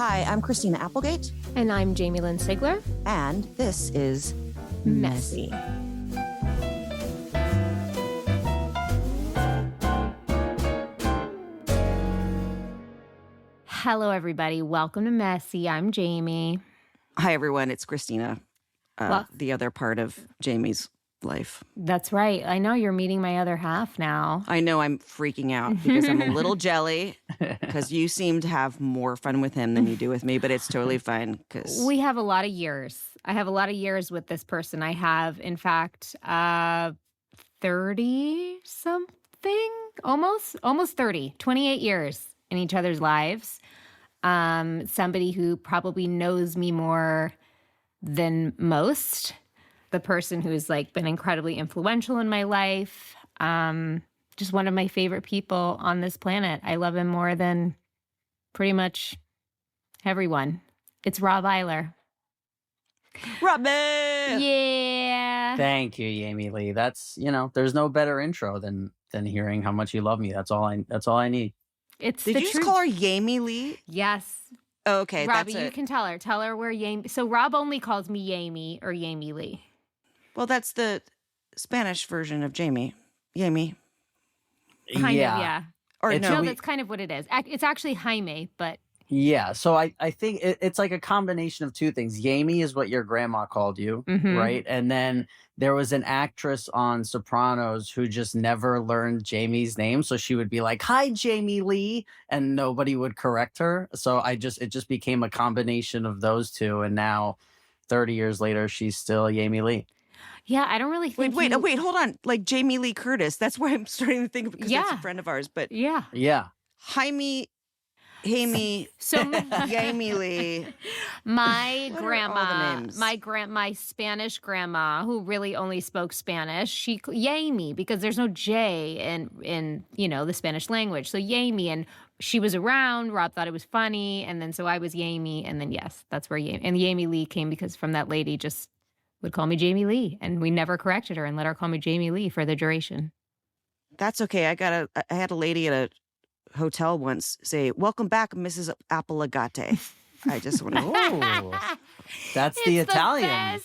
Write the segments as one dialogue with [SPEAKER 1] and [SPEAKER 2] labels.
[SPEAKER 1] Hi, I'm Christina Applegate.
[SPEAKER 2] And I'm Jamie-Lynn Sigler.
[SPEAKER 1] And this is
[SPEAKER 2] Messy. Hello, everybody. Welcome to Messy. I'm Jamie.
[SPEAKER 1] Hi, everyone. It's Christina, the other part of Jamie's life.
[SPEAKER 2] That's right. I know you're meeting my other half now.
[SPEAKER 1] I know I'm freaking out because I'm a little jelly because you seem to have more fun with him than you do with me, but it's totally fine because
[SPEAKER 2] we have a lot of years. I have a lot of years with this person. I have, in fact, 30-something, almost 30, 28 years in each other's lives. Somebody who probably knows me more than most. The person who's like been incredibly influential in my life. Just one of my favorite people on this planet. I love him more than pretty much everyone. It's Rob Iler.
[SPEAKER 1] Robert!
[SPEAKER 2] Yeah.
[SPEAKER 3] Thank you, Jamie-Lynn. That's, there's no better intro than hearing how much you love me. That's all I need.
[SPEAKER 2] It's
[SPEAKER 1] Did
[SPEAKER 2] the
[SPEAKER 1] you
[SPEAKER 2] truth.
[SPEAKER 1] just call her Jamie-Lynn?
[SPEAKER 2] Yes.
[SPEAKER 1] Oh, okay,
[SPEAKER 2] Robbie,
[SPEAKER 1] that's it.
[SPEAKER 2] you can tell her. Tell her where Jamie. So Rob only calls me Jamie or Jamie-Lynn.
[SPEAKER 1] Well, that's the Spanish version of Jamie. Jamie.
[SPEAKER 2] Kind of, yeah.
[SPEAKER 1] Or
[SPEAKER 2] No, that's kind of what it is. It's actually Jaime, but...
[SPEAKER 3] Yeah, so I think it's like a combination of two things. Jamie is what your grandma called you, right? And then there was an actress on Sopranos who just never learned Jamie's name. So she would be like, "Hi, Jamie-Lynn," and nobody would correct her. So it just became a combination of those two. And now 30 years later, she's still Jamie-Lynn.
[SPEAKER 2] Yeah, I don't really think
[SPEAKER 1] Wait, hold on. Like Jamie Lee Curtis. That's why I'm starting to think of because that's a friend of ours. But
[SPEAKER 2] yeah.
[SPEAKER 1] Jamie,
[SPEAKER 2] so
[SPEAKER 1] Jamie Lee.
[SPEAKER 2] My
[SPEAKER 1] What are all the names?
[SPEAKER 2] my Spanish grandma, who really only spoke Spanish, she Jamie because there's no J in the Spanish language. So Jamie, and she was around. Rob thought it was funny, and then so I was Jamie, and then yes, that's where Jamie-Lynn came because from that lady just would call me Jamie-Lynn, and we never corrected her and let her call me Jamie-Lynn for the duration.
[SPEAKER 1] That's okay. I had a lady at a hotel once say, "Welcome back, Mrs. Applegate." I just want to.
[SPEAKER 3] Oh, that's the Italian.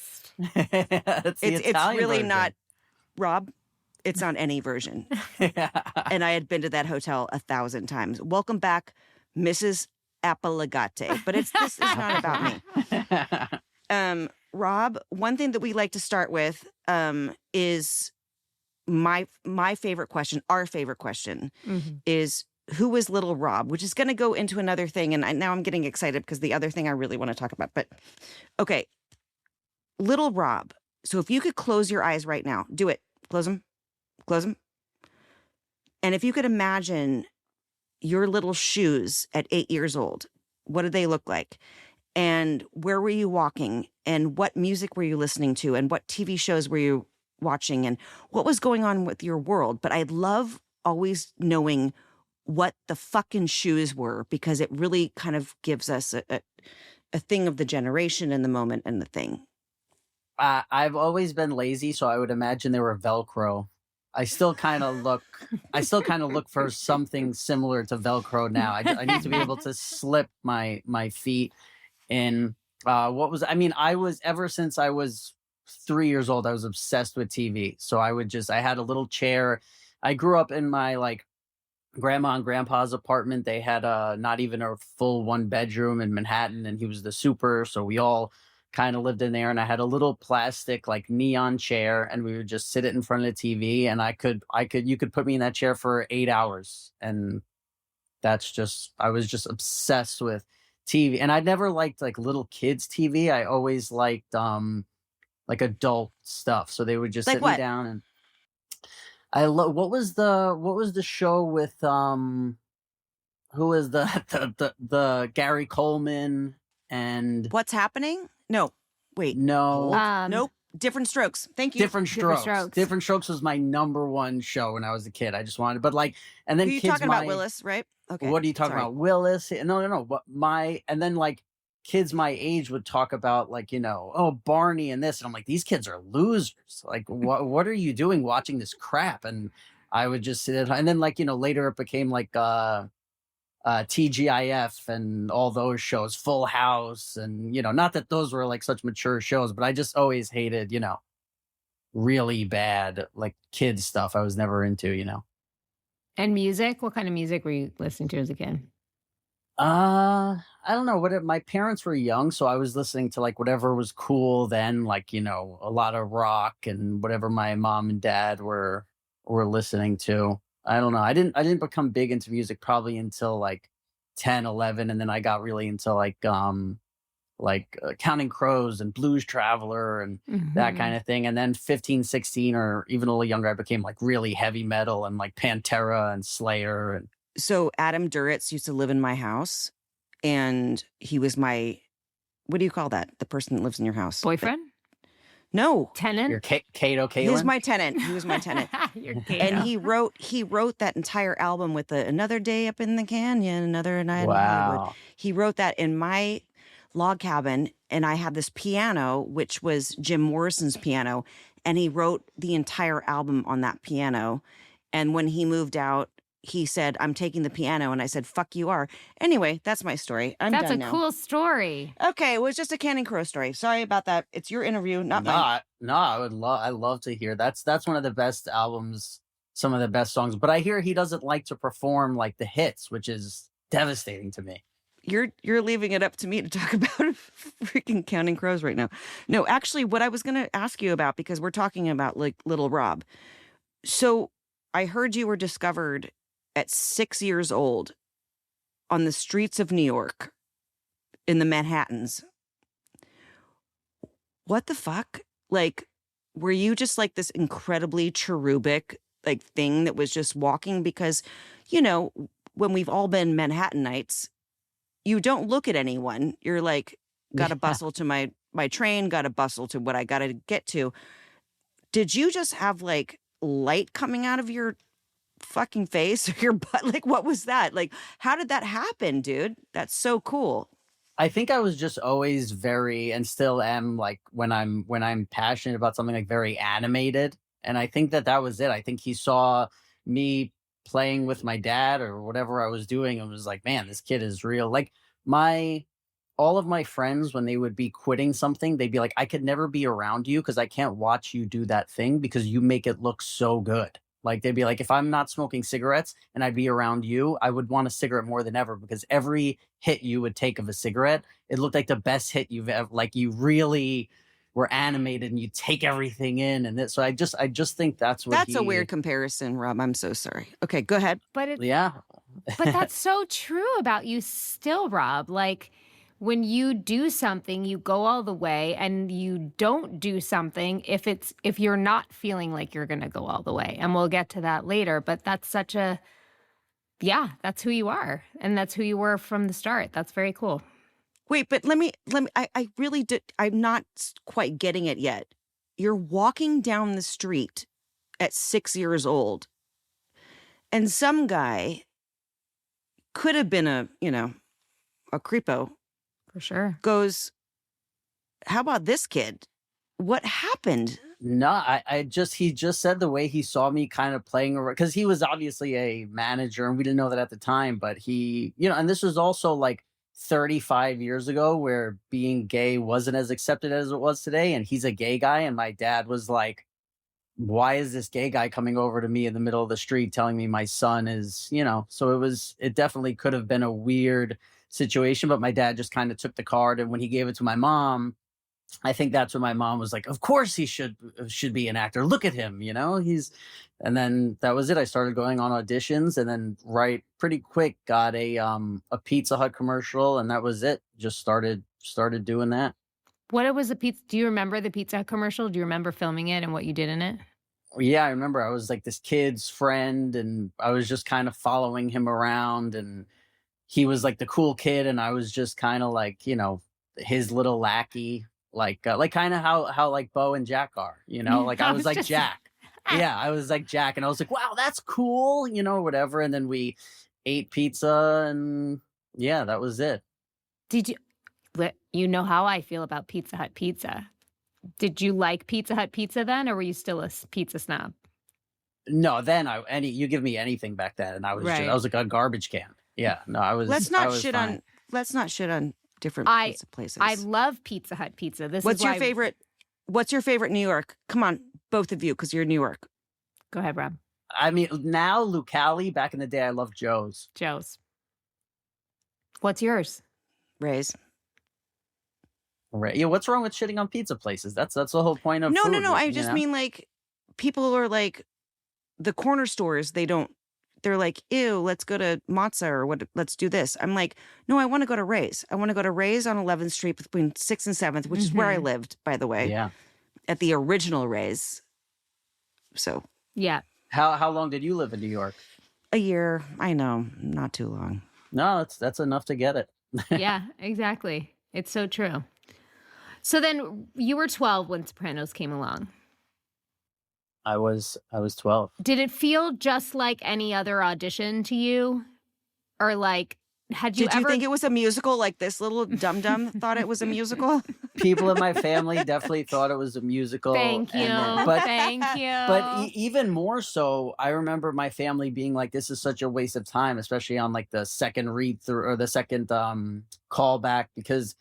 [SPEAKER 3] That's the
[SPEAKER 1] It's
[SPEAKER 3] Italian
[SPEAKER 1] really
[SPEAKER 3] version.
[SPEAKER 1] not, Rob. It's on any version. And I had been to that hotel 1,000 times. Welcome back, Mrs. Applegate. But this is not about me. Rob, one thing that we like to start with is my favorite question. Our favorite question is, who is little Rob? Which is going to go into another thing. And now I'm getting excited because the other thing I really want to talk about. But okay, little Rob. So if you could close your eyes right now, do it. Close them. Close them. And if you could imagine your little shoes at 8 years old, what did they look like? And where were you walking? And what music were you listening to? And what TV shows were you watching? And what was going on with your world? But I love always knowing what the fucking shoes were, because it really kind of gives us a thing of the generation and the moment and the thing.
[SPEAKER 3] I've always been lazy, so I would imagine they were Velcro. I still kind of look for something similar to Velcro now. I need to be able to slip my feet in. I was ever since I was 3 years old, I was obsessed with TV. So I had a little chair. I grew up in my grandma and grandpa's apartment. They had not even a full 1-bedroom in Manhattan, and he was the super. So we all kind of lived in there, and I had a little plastic neon chair, and we would just sit it in front of the TV, and you could put me in that chair for 8 hours. And I was just obsessed with TV. And I never liked little kids TV. I always liked adult stuff. So they would just sit me down, and what was the show with who was the Gary Coleman and
[SPEAKER 1] What's Happening? No, wait.
[SPEAKER 3] No.
[SPEAKER 1] Nope. Different Strokes. Thank you.
[SPEAKER 3] Different Strokes. Different Strokes was my number one show when I was a kid. I just wanted, and then
[SPEAKER 1] Who you
[SPEAKER 3] kids
[SPEAKER 1] talking about Willis, right? Okay.
[SPEAKER 3] What are you talking about? Willis? No. But and then kids my age would talk about Barney and this, and I'm like, these kids are losers. What are you doing watching this crap? And I would just sit at home. And then later it became TGIF and all those shows, Full House, and not that those were like such mature shows, but I just always hated, really bad like kids stuff. I was never into.
[SPEAKER 2] And music? What kind of music were you listening to as a kid?
[SPEAKER 3] I don't know my parents were young, so I was listening to like whatever was cool then, like, a lot of rock and whatever my mom and dad were listening to. I don't know. I didn't become big into music probably until like 10, 11, and then I got really into like Counting Crows and Blues Traveler and that kind of thing. And then 15, 16, or even a little younger, I became like really heavy metal and like Pantera and Slayer. And
[SPEAKER 1] So Adam Duritz used to live in my house, and he was my, what do you call that? The person that lives in your house.
[SPEAKER 2] Boyfriend?
[SPEAKER 1] No.
[SPEAKER 2] Tenant?
[SPEAKER 3] Your Kato Kaelin?
[SPEAKER 1] He was my tenant. He was my tenant.
[SPEAKER 2] Your Kato.
[SPEAKER 1] And he wrote that entire album with Another Day Up in the Canyon, Another Night in Hollywood.
[SPEAKER 3] Wow.
[SPEAKER 1] He wrote that in my log cabin, and I had this piano, which was Jim Morrison's piano, and he wrote the entire album on that piano. And when he moved out, he said, "I'm taking the piano," and I said, "Fuck you are." Anyway, that's my story. I'm
[SPEAKER 2] That's
[SPEAKER 1] done
[SPEAKER 2] a
[SPEAKER 1] now.
[SPEAKER 2] cool story.
[SPEAKER 1] Okay, it was just a Counting Crow story. Sorry about that. It's your interview, not mine.
[SPEAKER 3] No, I love to hear. That's one of the best albums, some of the best songs. But I hear he doesn't like to perform like the hits, which is devastating to me.
[SPEAKER 1] You're leaving it up to me to talk about freaking Counting Crows right now. No, actually, what I was going to ask you about, because we're talking about like Little Rob. So I heard you were discovered at 6 years old on the streets of New York in the Manhattans. What the fuck? Like, were you just like this incredibly cherubic like thing that was just walking? Because, when we've all been Manhattanites, you don't look at anyone. You're like, gotta bustle to my train, gotta bustle to what I gotta get to. Did you just have like light coming out of your fucking face or your butt? Like, what was that? Like, how did that happen, dude? That's so cool.
[SPEAKER 3] I think I was just always very, and still am, like when I'm passionate about something, like very animated. And I think that was it. I think he saw me playing with my dad or whatever I was doing and was like, man, this kid is real. Like all of my friends, when they would be quitting something, they'd be like, I could never be around you because I can't watch you do that thing because you make it look so good. Like they'd be like, if I'm not smoking cigarettes and I'd be around you, I would want a cigarette more than ever because every hit you would take of a cigarette, it looked like the best hit you've ever, like you really were animated and you take everything in. And so I just think that's what
[SPEAKER 1] a weird comparison, Rob. I'm so sorry. Okay, go ahead.
[SPEAKER 2] But
[SPEAKER 3] yeah.
[SPEAKER 2] But that's so true about you still, Rob. Like when you do something, you go all the way, and you don't do something if you're not feeling like you're going to go all the way. And we'll get to that later. But that's that's who you are. And that's who you were from the start. That's very cool.
[SPEAKER 1] Wait, but I really did. I'm not quite getting it yet. You're walking down the street at 6 years old, and some guy could have been a creepo.
[SPEAKER 2] For sure.
[SPEAKER 1] Goes, how about this kid? What happened?
[SPEAKER 3] No, he just said the way he saw me kind of playing around, because he was obviously a manager and we didn't know that at the time, but he, and this was also like 35 years ago where being gay wasn't as accepted as it was today. And he's a gay guy. And my dad was like, why is this gay guy coming over to me in the middle of the street telling me my son is, so it definitely could have been a weird situation, but my dad just kind of took the card. And when he gave it to my mom, I think that's when my mom was like, of course he should be an actor. Look at him, and then that was it. I started going on auditions, and then pretty quick got a Pizza Hut commercial, and that was it. Just started doing that.
[SPEAKER 2] What was the pizza? Do you remember the Pizza Hut commercial? Do you remember filming it and what you did in it?
[SPEAKER 3] Yeah, I remember I was like this kid's friend, and I was just kind of following him around, and he was like the cool kid, and I was just kind of like, his little lackey, like kind of how like Bo and Jack are, like I was like Jack. Yeah, I was like Jack, and I was like, wow, that's cool, whatever. And then we ate pizza, and yeah, that was it.
[SPEAKER 2] Did you know how I feel about Pizza Hut pizza? Did you like Pizza Hut pizza then, or were you still a pizza snob?
[SPEAKER 3] No, then you give me anything back then, and I was
[SPEAKER 2] right.
[SPEAKER 3] I was like a garbage can. Yeah, no, I was.
[SPEAKER 1] Let's
[SPEAKER 3] I
[SPEAKER 1] not
[SPEAKER 3] was
[SPEAKER 1] shit
[SPEAKER 3] fine.
[SPEAKER 1] on. Let's not shit on different pizza places.
[SPEAKER 2] I love Pizza Hut pizza.
[SPEAKER 1] What's your favorite? What's your favorite New York? Come on, both of you, because you're New York.
[SPEAKER 2] Go ahead, Rob.
[SPEAKER 3] I mean, now Lucali. Back in the day, I loved Joe's.
[SPEAKER 2] Joe's. What's yours?
[SPEAKER 1] Ray's.
[SPEAKER 3] Right. Yeah. What's wrong with shitting on pizza places? That's the whole point of.
[SPEAKER 1] No.
[SPEAKER 3] food,
[SPEAKER 1] I
[SPEAKER 3] you
[SPEAKER 1] just
[SPEAKER 3] know?
[SPEAKER 1] mean like people are like the corner stores. They're like, ew, let's go to Mozza or what? Let's do this. I'm like, no, I want to go to Ray's. I want to go to Ray's on 11th Street between 6th and 7th, which is where I lived, by the way.
[SPEAKER 3] Yeah.
[SPEAKER 1] At the original Ray's. So.
[SPEAKER 2] Yeah.
[SPEAKER 3] How long did you live in New York?
[SPEAKER 1] A year. I know, not too long.
[SPEAKER 3] No, that's enough to get it.
[SPEAKER 2] Yeah, exactly. It's so true. So then you were 12 when Sopranos came along.
[SPEAKER 3] I was 12.
[SPEAKER 2] Did it feel just like any other audition to you? Or like, had you
[SPEAKER 1] Did you think it was a musical? Like this little dum-dum thought it was a musical?
[SPEAKER 3] People in my family definitely thought it was a musical.
[SPEAKER 2] Thank you. Thank you.
[SPEAKER 3] But even more so, I remember my family being like, this is such a waste of time, especially on like the second read through or the second callback, because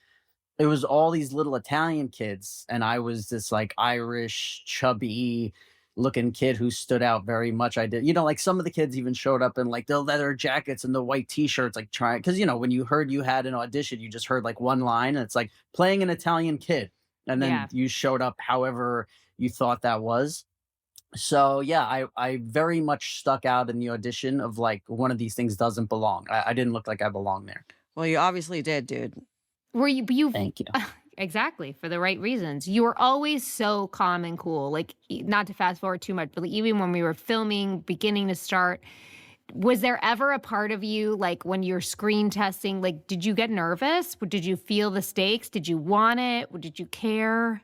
[SPEAKER 3] it was all these little Italian kids. And I was this like Irish, chubby looking kid who stood out very much. I did, like some of the kids even showed up in like the leather jackets and the white t-shirts, like trying, because when you heard you had an audition, you just heard like one line and it's like playing an Italian kid, and then you showed up however you thought that was. So yeah, I very much stuck out in the audition of like, one of these things doesn't belong. I didn't look like I belonged there.
[SPEAKER 1] Well, you obviously did, dude.
[SPEAKER 2] Were you?
[SPEAKER 3] Thank you.
[SPEAKER 2] Exactly, for the right reasons. You were always so calm and cool. Like, not to fast forward too much, but like, even when we were filming, beginning to start, was there ever a part of you, like when you're screen testing, like, did you get nervous? Did you feel the stakes? Did you want it? Did you care?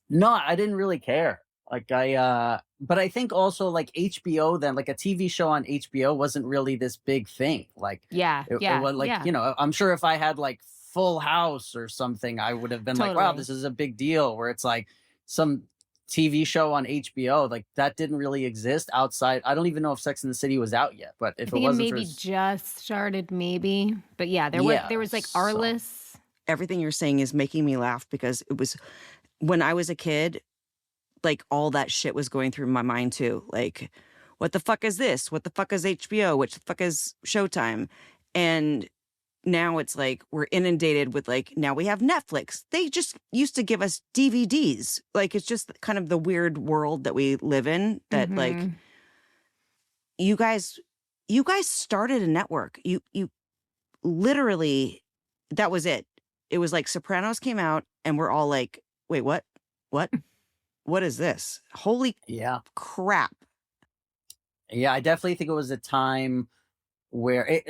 [SPEAKER 3] No, I didn't really care. Like but I think also like HBO then, like a TV show on HBO wasn't really this big thing. Like, it was like, I'm sure if I had like Full House or something, I would have been like, wow, this is a big deal, where it's like some TV show on HBO, like that didn't really exist outside. I don't even know if Sex and the City was out yet, but if it wasn't,
[SPEAKER 2] maybe just started, maybe. But yeah, there was like Arliss.
[SPEAKER 1] Everything you're saying is making me laugh, because it was when I was a kid, like all that shit was going through my mind too. Like, what the fuck is this? What the fuck is HBO? What the fuck is Showtime? And now it's like we're inundated with like, now we have Netflix. They just used to give us DVDs. Like, it's just kind of the weird world that we live in, that like you guys started a network. You literally, that was it. It was like Sopranos came out and we're all like, wait, what? What is this? Holy crap.
[SPEAKER 3] Yeah, I definitely think it was a time where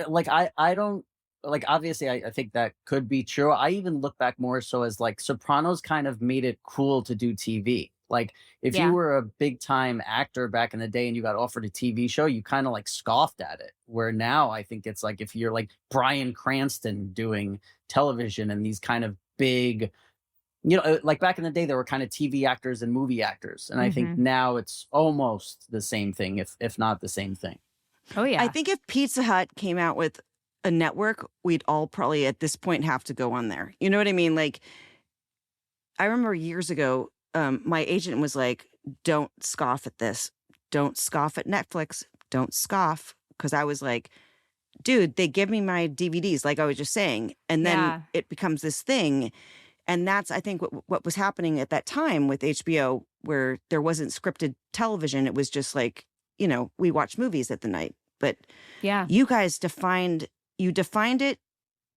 [SPEAKER 3] I don't, like, obviously I think that could be true. I even look back more so as like Sopranos kind of made it cool to do TV. Like, if you were a big time actor back in the day and you got offered a TV show, you kind of like scoffed at it. Where now I think it's like, if you're like Bryan Cranston doing television and these kind of big, like back in the day, there were kind of TV actors and movie actors. And I think now it's almost the same thing, if not the same thing.
[SPEAKER 2] Oh, yeah.
[SPEAKER 1] I think if Pizza Hut came out with a network, we'd all probably at this point have to go on there. You know what I mean? Like, I remember years ago, my agent was like, don't scoff at this. Don't scoff at Netflix. Don't scoff. Because I was like, dude, they give me my DVDs, like I was just saying. And then it becomes this thing. And that's, I think, what was happening at that time with HBO, where there wasn't scripted television. It was just like, we watch movies at the night. But you guys defined it.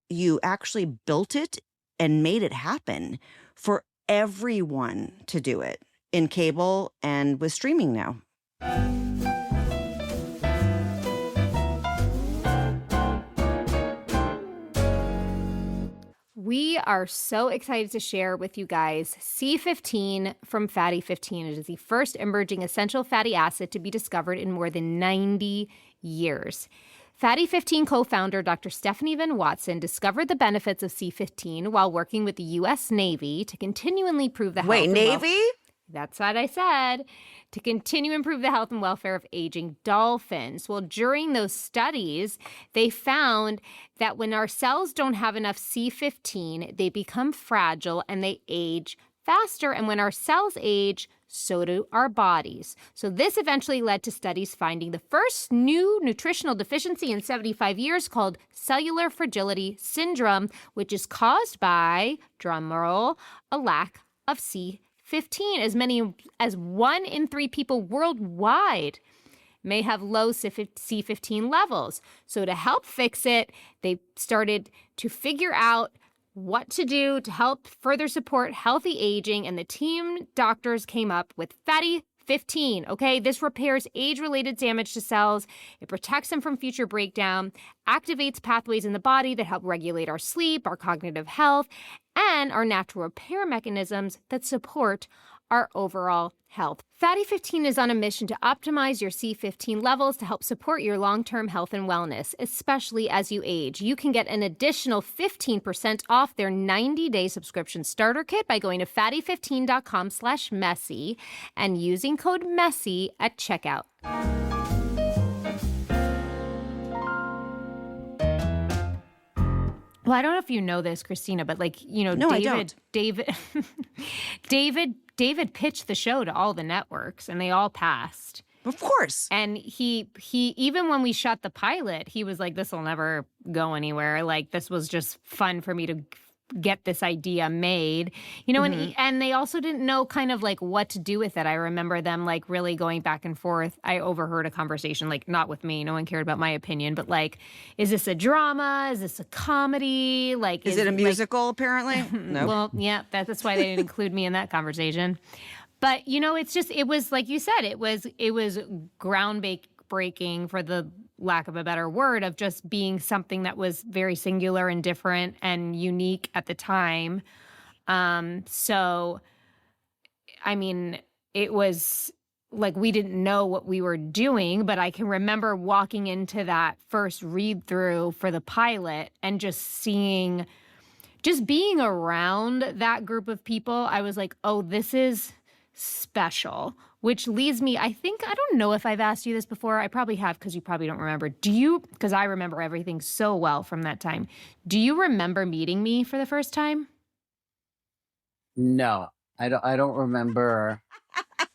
[SPEAKER 1] You actually built it and made it happen for everyone to do it in cable and with streaming now.
[SPEAKER 2] We are so excited to share with you guys C15 from Fatty 15. It is the first emerging essential fatty acid to be discovered in more than 90 years. Fatty 15 co-founder Dr. Stephanie Van Watson discovered the benefits of C15 while working with the U.S. Navy to continually prove the health.
[SPEAKER 1] Wait, Navy?
[SPEAKER 2] That's what I said. To continue to improve the health and welfare of aging dolphins. Well, during those studies, they found that when our cells don't have enough C15, they become fragile and they age faster. And when our cells age, so do our bodies. So this eventually led to studies finding the first new nutritional deficiency in 75 years called cellular fragility syndrome, which is caused by, drumroll, a lack of C15. As many as 1 in 3 people worldwide may have low C15 levels. So to help fix it, they started to figure out what to do to help further support healthy aging, and the team doctors came up with Fatty 15. Okay, this repairs age-related damage to cells. It protects them from future breakdown, activates pathways in the body that help regulate our sleep, our cognitive health, and our natural repair mechanisms that support our overall health. Fatty 15 is on a mission to optimize your C15 levels to help support your long-term health and wellness, especially as you age. You can get an additional 15% off their 90-day subscription starter kit by going to fatty15.com/messy and using code MESSY at checkout. Well, I don't know if you know this, Christina, but
[SPEAKER 1] No, I don't.
[SPEAKER 2] David pitched the show to all the networks, and they all passed.
[SPEAKER 1] Of course.
[SPEAKER 2] And he even when we shot the pilot, he was like, "This will never go anywhere. Like, this was just fun for me to get this idea made," and they also didn't know kind of like what to do with it. I remember them like really going back and forth. I overheard a conversation, like not with me, no one cared about my opinion, but like, is this a drama? Is this a comedy? Like,
[SPEAKER 1] is it a musical? Apparently, no.
[SPEAKER 2] Well, yeah, that's why they didn't include me in that conversation. But it was like you said, it was groundbreaking, for the lack of a better word, of just being something that was very singular and different and unique at the time. So, I mean, it was like we didn't know what we were doing, but I can remember walking into that first read through for the pilot and just being around that group of people. I was like, oh, this is special. Which leads me, I don't know if I've asked you this before. I probably have, because you probably don't remember. Because I remember everything so well from that time. Do you remember meeting me for the first time?
[SPEAKER 3] No, I don't remember.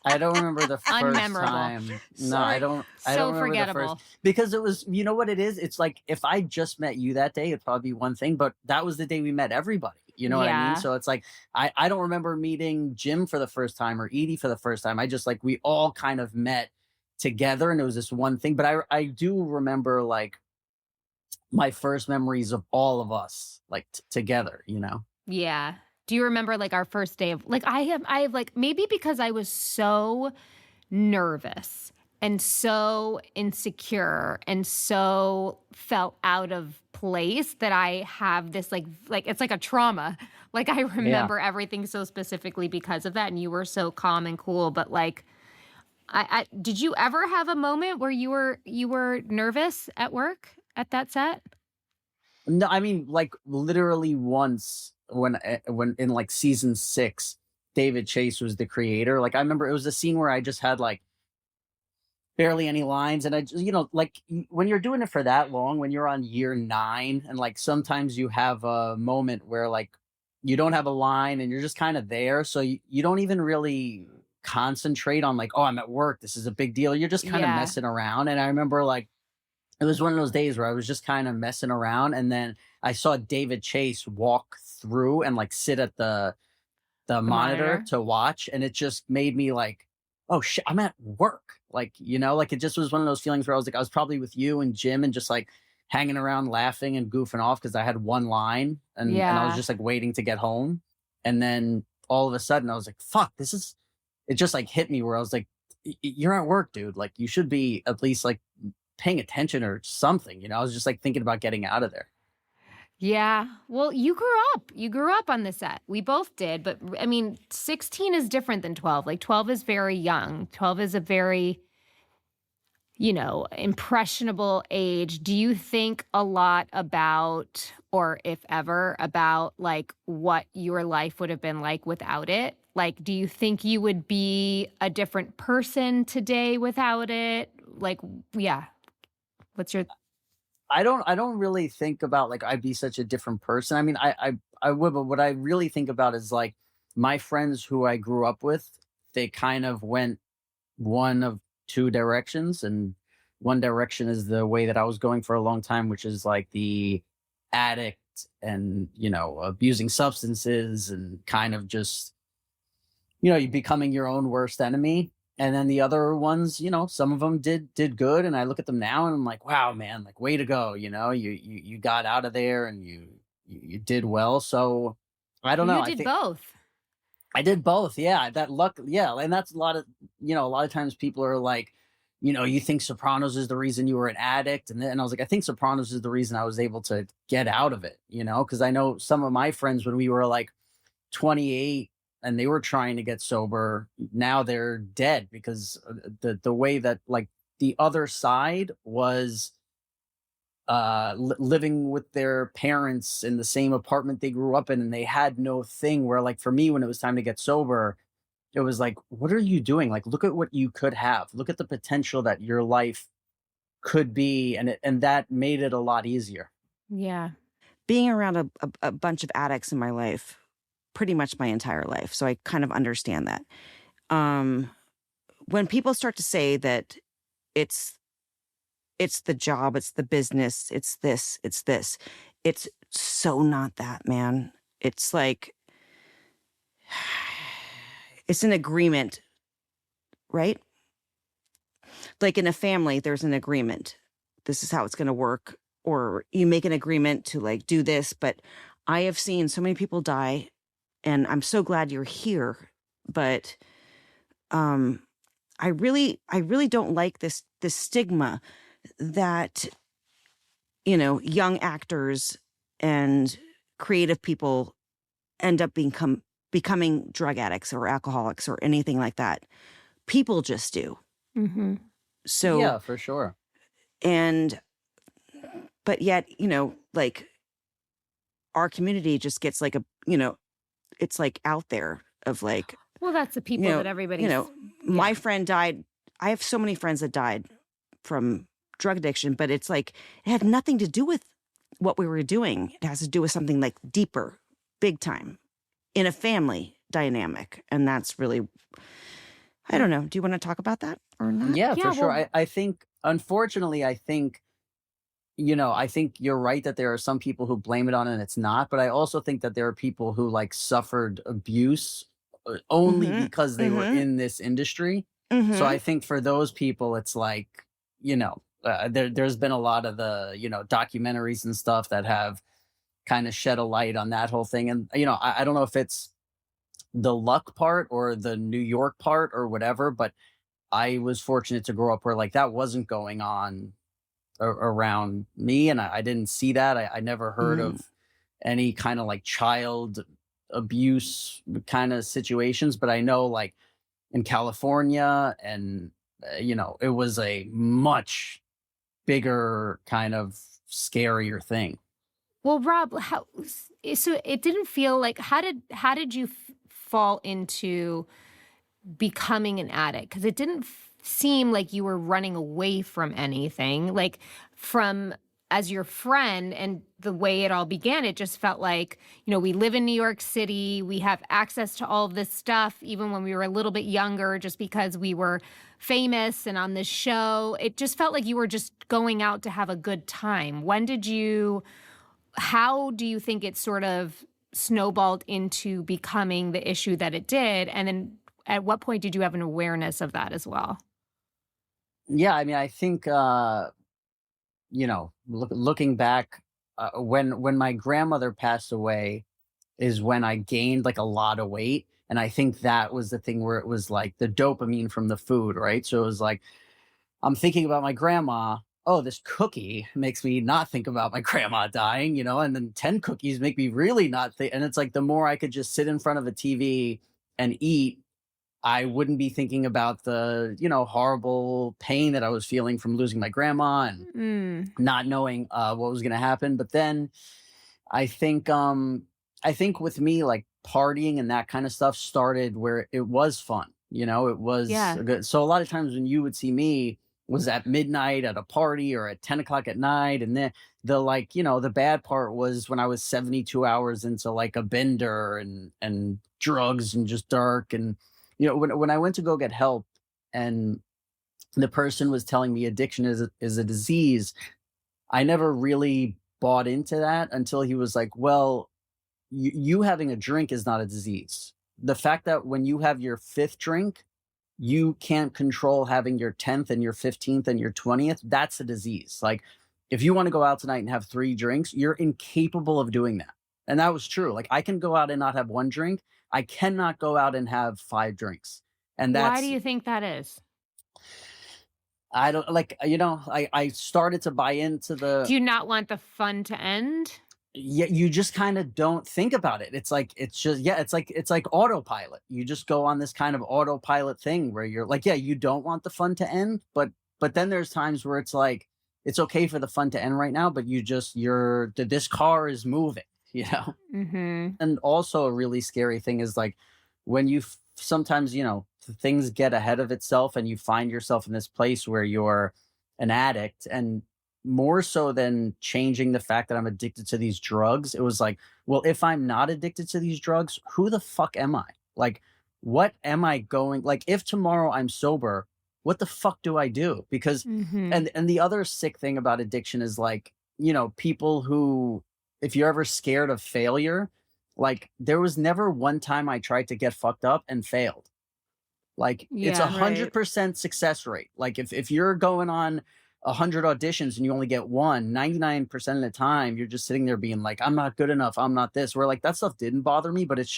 [SPEAKER 3] I don't remember the first
[SPEAKER 2] Unmemorable.
[SPEAKER 3] time. No,
[SPEAKER 2] Sorry.
[SPEAKER 3] I don't
[SPEAKER 2] So
[SPEAKER 3] remember
[SPEAKER 2] forgettable.
[SPEAKER 3] the first, because it was, you know what it is? It's like, if I just met you that day, it'd probably be one thing, but that was the day we met everybody. You know what I
[SPEAKER 2] Yeah.
[SPEAKER 3] mean? So it's like, I don't remember meeting Jim for the first time or Edie for the first time. I just like, we all kind of met together and it was this one thing. But I do remember like my first memories of all of us like together,
[SPEAKER 2] Yeah. Do you remember like our first day of like I have like, maybe because I was so nervous and so insecure and so felt out of place that I have this like it's like a trauma. Like I remember everything so specifically because of that, and you were so calm and cool. But like, I did you ever have a moment where you were nervous at work at that set?
[SPEAKER 3] No, I mean, like literally once when in like season 6, David Chase was the creator. Like I remember it was a scene where I just had like barely any lines, and I just, like when you're doing it for that long, when you're on year 9, and like sometimes you have a moment where like you don't have a line and you're just kind of there, so you don't even really concentrate on like, oh, I'm at work, this is a big deal. You're just kind of messing around. And I remember like it was one of those days where I was just kind of messing around, and then I saw David Chase walk through and like sit at the monitor to watch, and it just made me like, oh shit, I'm at work. Like, like it just was one of those feelings where I was like, I was probably with you and Jim and just like hanging around laughing and goofing off because I had one line, and I was just like waiting to get home. And then all of a sudden I was like, fuck, it just like hit me where I was like, you're at work, dude. Like you should be at least like paying attention or something. I was just like thinking about getting out of there.
[SPEAKER 2] Yeah. Well, you grew up on the set. We both did. But I mean, 16 is different than 12. Like 12 is very young. 12 is a very, impressionable age. Do you think a lot about, or if ever, about like what your life would have been like without it? Like, do you think you would be a different person today without it? Like, yeah. What's your
[SPEAKER 3] I don't really think about like I'd be such a different person. I mean, I would, but what I really think about is like my friends who I grew up with, they kind of went one of two directions, and one direction is the way that I was going for a long time, which is like the addict and, abusing substances and kind of just, you becoming your own worst enemy. And then the other ones, some of them did good, and I look at them now and I'm like, wow, man, like way to go. You got out of there, and you did well. So I don't
[SPEAKER 2] well,
[SPEAKER 3] know.
[SPEAKER 2] you
[SPEAKER 3] I
[SPEAKER 2] did
[SPEAKER 3] think
[SPEAKER 2] both.
[SPEAKER 3] I did both. Yeah, that luck. Yeah, and that's a lot of times people are like, you think Sopranos is the reason you were an addict, and then I was like, I think Sopranos is the reason I was able to get out of it. Because I know some of my friends when we were like 28 and they were trying to get sober, now they're dead because the way that like the other side was living with their parents in the same apartment they grew up in, and they had no thing where like for me when it was time to get sober, it was like, what are you doing? Like, look at what you could have, look at the potential that your life could be, and that made it a lot easier.
[SPEAKER 2] Yeah.
[SPEAKER 1] Being around a bunch of addicts in my life, pretty much my entire life, so I kind of understand that. When people start to say that it's the job, it's the business, it's this, it's so not that, man. It's like it's an agreement, right? Like in a family, there's an agreement. This is how it's going to work. Or you make an agreement to like do this. But I have seen so many people die, and I'm so glad you're here. But I really don't like this stigma that, young actors and creative people end up becoming drug addicts or alcoholics or anything like that. People just do.
[SPEAKER 2] Mm-hmm.
[SPEAKER 1] So
[SPEAKER 3] Yeah, for sure.
[SPEAKER 1] But yet, like our community just gets like it's like out there of like,
[SPEAKER 2] Well, that's the people that everybody's.
[SPEAKER 1] My friend died. I have so many friends that died from drug addiction, but it's like it had nothing to do with what we were doing. It has to do with something like deeper, big time, in a family dynamic. And that's really, I don't know. Do you want to talk about that or not?
[SPEAKER 3] Yeah, for sure.
[SPEAKER 2] Well,
[SPEAKER 3] I think, unfortunately, I think you're right that there are some people who blame it on it and it's not, but I also think that there are people who like suffered abuse only
[SPEAKER 1] Mhm,
[SPEAKER 3] because they were
[SPEAKER 1] mhm,
[SPEAKER 3] in this industry. So
[SPEAKER 1] mhm.
[SPEAKER 3] I think for those people, it's like, there's been a lot of the, documentaries and stuff that have kind of shed a light on that whole thing. And, I don't know if it's the luck part or the New York part or whatever, but I was fortunate to grow up where like that wasn't going on around me, and I didn't see that. I never heard
[SPEAKER 1] Mm.
[SPEAKER 3] of any kind of like child abuse kind of situations, but I know like in California and it was a much bigger kind of scarier thing.
[SPEAKER 2] well, Rob, so it didn't feel like how did you fall into becoming an addict? Because it didn't seem like you were running away from anything. Like from as your friend and the way it all began, it just felt like, we live in New York City. We have access to all of this stuff, even when we were a little bit younger, just because we were famous and on this show. It just felt like you were just going out to have a good time. How do you think it sort of snowballed into becoming the issue that it did? And then at what point did you have an awareness of that as well?
[SPEAKER 3] Yeah, I mean, I think looking back, when my grandmother passed away is when I gained like a lot of weight. And I think that was the thing where it was like the dopamine from the food, right? So it was like, I'm thinking about my grandma. Oh, this cookie makes me not think about my grandma dying, and then 10 cookies make me really not think. And it's like the more I could just sit in front of a TV and eat, I wouldn't be thinking about the, horrible pain that I was feeling from losing my grandma and not knowing what was going to happen. But then I think I think with me, like partying and that kind of stuff started where it was fun. It was
[SPEAKER 2] Yeah.
[SPEAKER 3] good. So a lot of times when you would see me was at midnight at a party or at 10 o'clock at night. And then the bad part was when I was 72 hours into like a bender and drugs and just dark. And, when I went to go get help and the person was telling me addiction is a disease, I never really bought into that until he was like, well, you having a drink is not a disease. The fact that when you have your fifth drink, you can't control having your 10th and your 15th and your 20th, that's a disease. Like, if you want to go out tonight and have 3 drinks, you're incapable of doing that. And that was true. Like, I can go out and not have 1 drink. I cannot go out and have 5 drinks. And
[SPEAKER 2] Why do you think that is?
[SPEAKER 3] I don't like, I started to buy into the.
[SPEAKER 2] Do you not want the fun to end?
[SPEAKER 3] Yeah, you just kind of don't think about it. It's like, it's like autopilot. You just go on this kind of autopilot thing where you're like, yeah, you don't want the fun to end, but then there's times where it's like, it's okay for the fun to end right now, but this car is moving,
[SPEAKER 2] Mm-hmm.
[SPEAKER 3] And also a really scary thing is like when you sometimes, things get ahead of itself and you find yourself in this place where you're an addict. And more so than changing the fact that I'm addicted to these drugs, it was like, well, if I'm not addicted to these drugs, who the fuck am I? Like, what am I going, like, if tomorrow I'm sober, what the fuck do I do? Because,
[SPEAKER 2] Mm-hmm.
[SPEAKER 3] and the other sick thing about addiction is like, people who, if you're ever scared of failure, like, there was never one time I tried to get fucked up and failed. Like, it's
[SPEAKER 2] Yeah.
[SPEAKER 3] 100% success rate. Like, if you're going on 100 auditions and you only get 1, 99% of the time, you're just sitting there being like, I'm not good enough. I'm not this. Where like that stuff didn't bother me, but it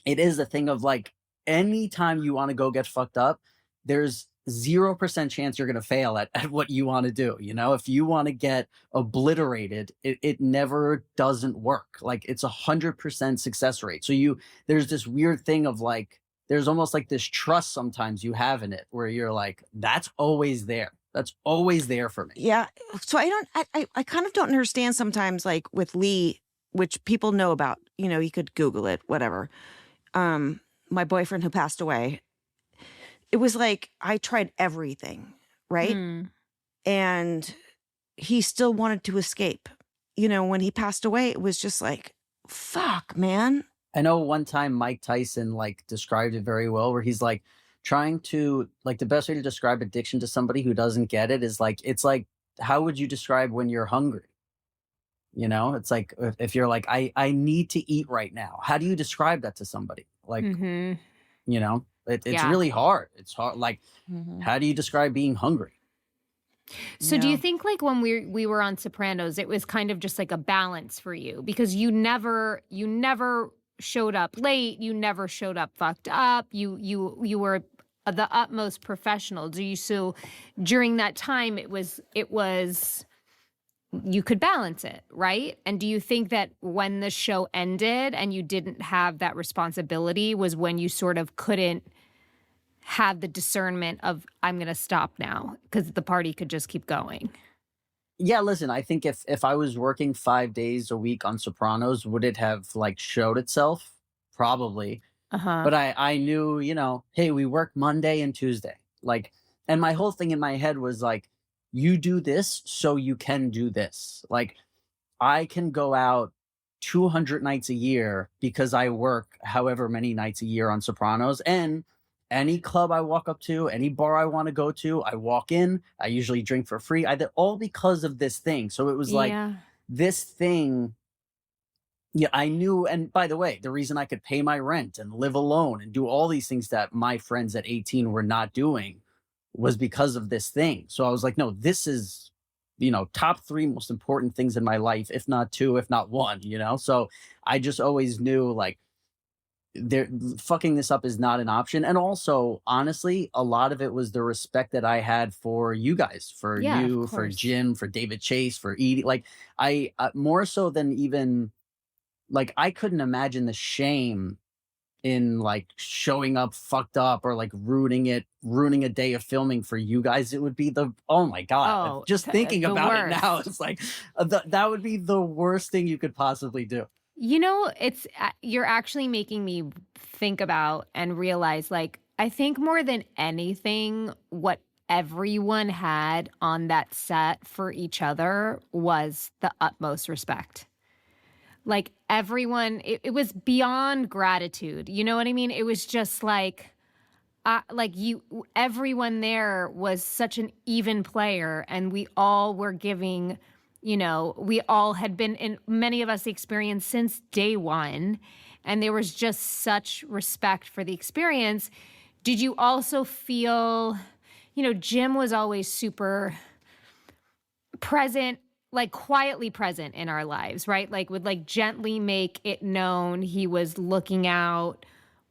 [SPEAKER 3] is a thing of like, anytime you want to go get fucked up, there's 0% chance you're going to fail at what you want to do. If you want to get obliterated, it never doesn't work. Like, it's 100% success rate. So there's this weird thing of like, there's almost like this trust sometimes you have in it where you're like, that's always there. That's always there for me.
[SPEAKER 1] Yeah. So I kind of don't understand sometimes, like with Lee, which people know about, you could Google it, whatever. My boyfriend who passed away, it was like, I tried everything, right?
[SPEAKER 2] Mm.
[SPEAKER 1] And he still wanted to escape. When he passed away, it was just like, fuck, man.
[SPEAKER 3] I know one time Mike Tyson like described it very well, where he's like, trying to, like, the best way to describe addiction to somebody who doesn't get it is like, it's like, how would you describe when you're hungry? It's like, if you're like, I need to eat right now. How do you describe that to somebody? Like,
[SPEAKER 2] Mm-hmm.
[SPEAKER 3] It's
[SPEAKER 2] Yeah.
[SPEAKER 3] really hard. It's hard. Like, how do you describe being hungry?
[SPEAKER 2] So do you think like when we were on Sopranos, it was kind of just like a balance for you because you never showed up late, you never showed up fucked up, you were the utmost professional. So during that time it was you could balance it, right? And do you think that when the show ended and you didn't have that responsibility was when you sort of couldn't have the discernment of, I'm going to stop now because the party could just keep going?
[SPEAKER 3] Yeah, listen, I think if I was working 5 days a week on Sopranos, would it have like showed itself? Probably.
[SPEAKER 2] Uh-huh.
[SPEAKER 3] But I knew, hey, we work Monday and Tuesday. Like, and my whole thing in my head was like, you do this so you can do this. Like, I can go out 200 nights a year because I work however many nights a year on Sopranos, and any club I walk up to, any bar I want to go to, I walk in, I usually drink for free. All because of this thing. So it was like this thing. Yeah, I knew. And by the way, the reason I could pay my rent and live alone and do all these things that my friends at 18 were not doing was because of this thing. So I was like, no, this is, top 3 most important things in my life, if not 2, if not 1, So I just always knew like, fucking this up is not an option. And also, honestly, a lot of it was the respect that I had for you guys, for you, for Jim, for David Chase, for Edie. Like, I more so than even, like, I couldn't imagine the shame in like showing up fucked up or like ruining a day of filming for you guys. It would be oh my God, just thinking about it now, it's like that would be the worst thing you could possibly do.
[SPEAKER 2] You know, it's you're actually making me think about and realize, like, I think more than anything, what everyone had on that set for each other was the utmost respect. Like everyone, it was beyond gratitude. You know what I mean? It was just like everyone there was such an even player, and we all were giving, we all had been in, many of us, the experience since day one, and there was just such respect for the experience. Did you also feel, Jim was always super present, like quietly present in our lives, right? Like would like gently make it known he was looking out,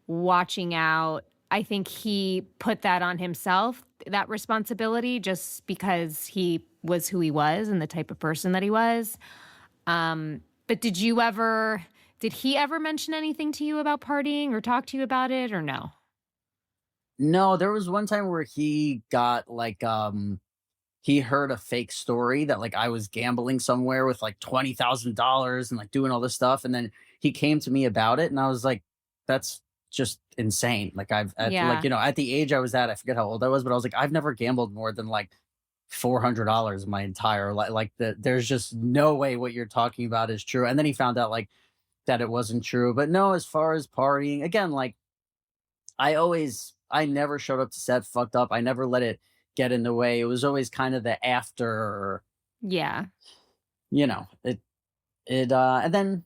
[SPEAKER 2] watching out. I think he put that on himself, that responsibility, just because he was who he was and the type of person that he was. But did he ever mention anything to you about partying or talk to you about it, or no?
[SPEAKER 3] No, there was one time where he got like he heard a fake story that like I was gambling somewhere with like $20,000 and like doing all this stuff, and then he came to me about it, and I was like, that's just insane. Like
[SPEAKER 2] Yeah.
[SPEAKER 3] at the age I was at, I forget how old I was, but I was like, I've never gambled more than like $400 my entire life. Like there's just no way what you're talking about is true. And then he found out like that it wasn't true. But no, as far as partying, again, like I never showed up to set fucked up. I never let it get in the way. It was always kind of the after,
[SPEAKER 2] Yeah.
[SPEAKER 3] and then,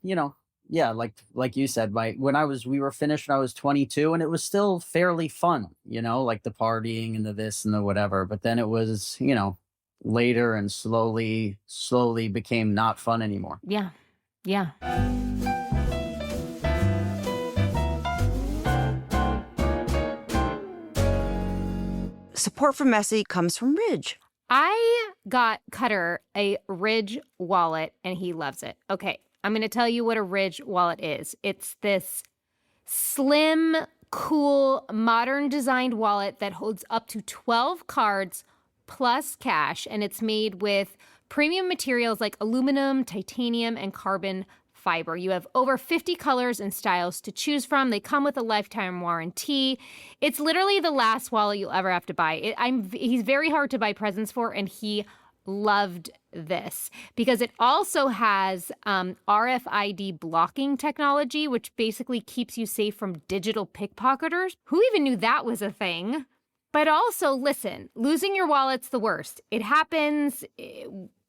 [SPEAKER 3] yeah, like you said, we were finished when I was 22, and it was still fairly fun, like the partying and the this and the whatever. But then it was, later and slowly became not fun anymore.
[SPEAKER 2] Yeah. Yeah.
[SPEAKER 1] Support for Messy comes from Ridge.
[SPEAKER 2] I got Cutter a Ridge wallet, and he loves it. Okay, I'm going to tell you what a Ridge wallet is. It's this slim, cool, modern designed wallet that holds up to 12 cards plus cash, and it's made with premium materials like aluminum, titanium, and carbon fiber. You have over 50 colors and styles to choose from. They come with a lifetime warranty. It's literally the last wallet you'll ever have to buy. He's very hard to buy presents for, and he loved this because it also has RFID blocking technology, which basically keeps you safe from digital pickpocketers. Who even knew that was a thing? But also, listen, losing your wallet's the worst. It happens.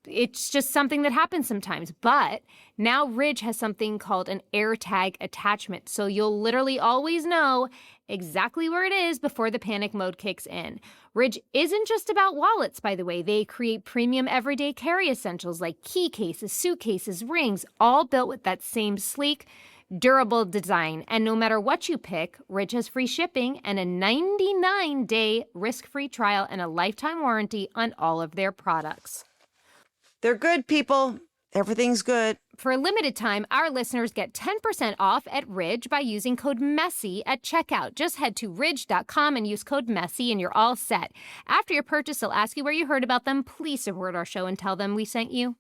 [SPEAKER 2] It's just something that happens sometimes. But now Ridge has something called an AirTag attachment. So you'll literally always know exactly where it is before the panic mode kicks in. Ridge isn't just about wallets, by the way. They create premium everyday carry essentials like key cases, suitcases, rings, all built with that same sleek, durable design. And no matter what you pick, Ridge has free shipping and a 99-day risk-free trial and a lifetime warranty on all of their products.
[SPEAKER 1] They're good, people. Everything's good.
[SPEAKER 2] For a limited time, our listeners get 10% off at Ridge by using code MESSY at checkout. Just head to ridge.com and use code MESSY and you're all set. After your purchase, they'll ask you where you heard about them. Please support our show and tell them we sent you.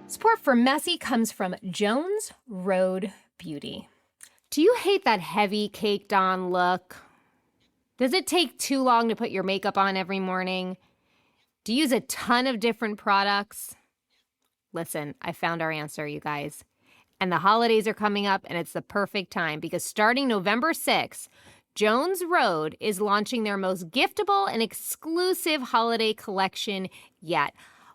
[SPEAKER 2] Support for Messy comes from Jones Road Beauty. Do you hate that heavy caked on look? Does it take too long to put your makeup on every morning? Do you use a ton of different products? Listen, I found our answer, you guys. And the holidays are coming up, and it's the perfect time because starting November 6th, Jones Road is launching their most giftable and exclusive holiday collection yet.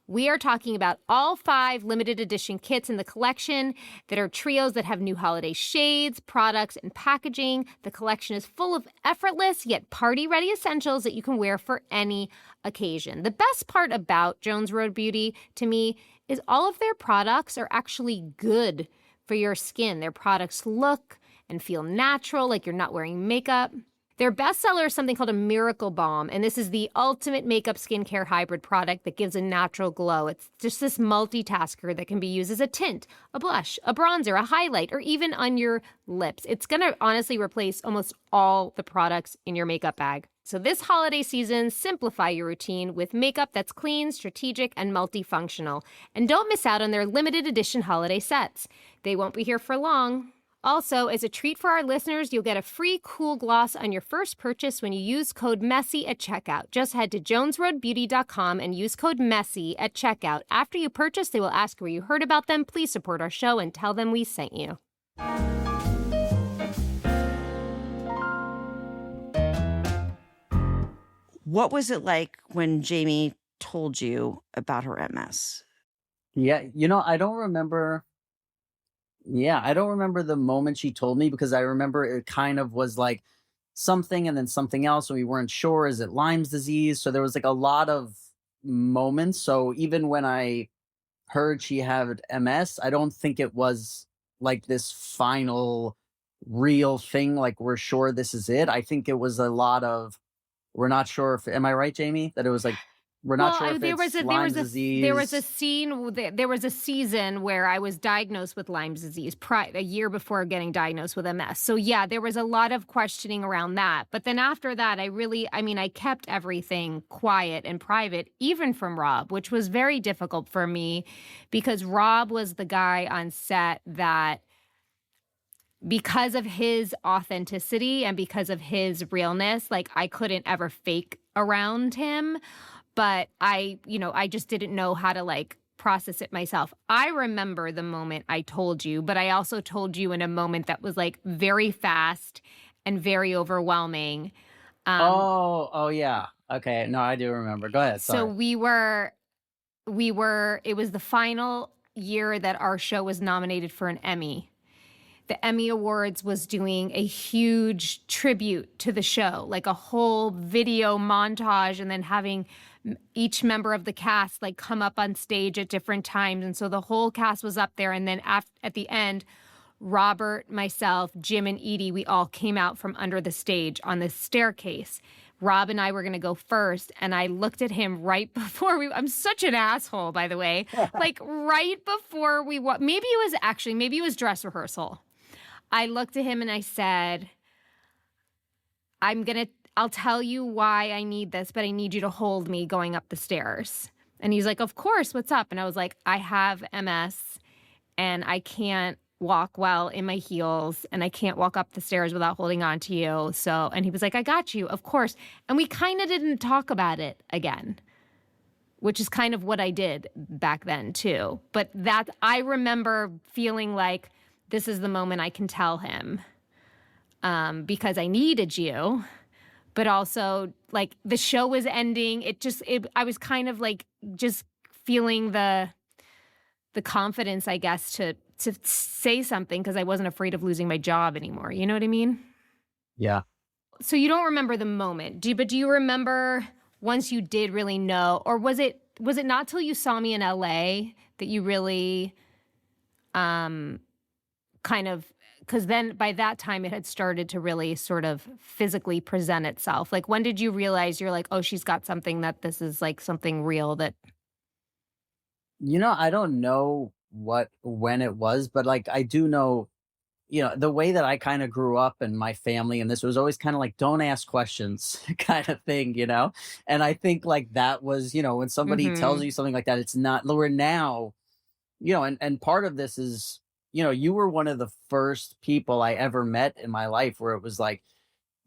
[SPEAKER 2] We are talking about all 5 limited edition kits in the collection that are trios that have new holiday shades, products, and packaging. The collection is full of effortless yet party-ready essentials that you can wear for any occasion. The best part about Jones Road Beauty, to me, is all of their products are actually good for your skin. Their products look and feel natural, like you're not wearing makeup. Their bestseller is something called a Miracle Balm, and this is the ultimate makeup skincare hybrid product that gives a natural glow. It's just this multitasker that can be used as a tint, a blush, a bronzer, a highlight, or even on your lips. It's going to honestly replace almost all the products in your makeup bag. So this holiday season, simplify your routine with makeup that's clean, strategic, and multifunctional. And don't miss out on their limited edition holiday sets. They won't be here for long. Also, as a treat for our listeners, you'll get a free cool gloss on your first purchase when you use code MESSY at checkout. Just head to jonesroadbeauty.com and use code MESSY at checkout. After you purchase, they will ask where you heard about them. Please support our show and tell them we sent you.
[SPEAKER 1] What was it like when Jamie told you about her MS?
[SPEAKER 3] Yeah, I don't remember. Yeah, I don't remember the moment she told me, because I remember it kind of was like something and then something else, and we weren't sure. Is it Lyme's disease? So there was like a lot of moments. So even when I heard she had MS, I don't think it was like this final real thing, like we're sure this is it. I think it was a lot of, we're not sure if, am I right, Jamie? That it was like, we're not sure if it's Lyme's disease.
[SPEAKER 2] There was a season where I was diagnosed with Lyme's disease a year before getting diagnosed with MS. So yeah, there was a lot of questioning around that. But then after that, I kept everything quiet and private, even from Rob, which was very difficult for me because Rob was the guy on set that, because of his authenticity and because of his realness, like I couldn't ever fake around him. But I just didn't know how to like process it myself. I remember the moment I told you, but I also told you in a moment that was like very fast and very overwhelming.
[SPEAKER 3] Oh yeah. Okay. No, I do remember. Go ahead. Sorry.
[SPEAKER 2] So it was the final year that our show was nominated for an Emmy. The Emmy Awards was doing a huge tribute to the show, like a whole video montage, and then having each member of the cast like come up on stage at different times. And so the whole cast was up there. And then at the end, Robert, myself, Jim, and Edie, we all came out from under the stage on this staircase. Rob and I were going to go first, and I looked at him right before I'm such an asshole, by the way. Like right before maybe it was dress rehearsal. I looked at him and I said, I'll tell you why I need this, but I need you to hold me going up the stairs. And he's like, of course, what's up? And I was like, I have MS and I can't walk well in my heels and I can't walk up the stairs without holding on to you. So, and he was like, I got you, of course. And we kind of didn't talk about it again, which is kind of what I did back then too. But that I remember feeling like this is the moment I can tell him because I needed you. But also, like, the show was ending. I was kind of like just feeling the confidence, I guess, to say something because I wasn't afraid of losing my job anymore. You know what I mean?
[SPEAKER 3] Yeah.
[SPEAKER 2] So you don't remember the moment, but do you remember once you did really know, or was it not till you saw me in LA that you really, kind of? Because then by that time it had started to really sort of physically present itself. Like, when did you realize you're like, oh, she's got something, that this is like something real that...
[SPEAKER 3] I don't know when it was, but like, I do know, the way that I kind of grew up and my family, and this was always kind of like, don't ask questions kind of thing, And I think like that was, when somebody tells you something like that, it's not, we're now, and part of this is, you were one of the first people I ever met in my life where it was like,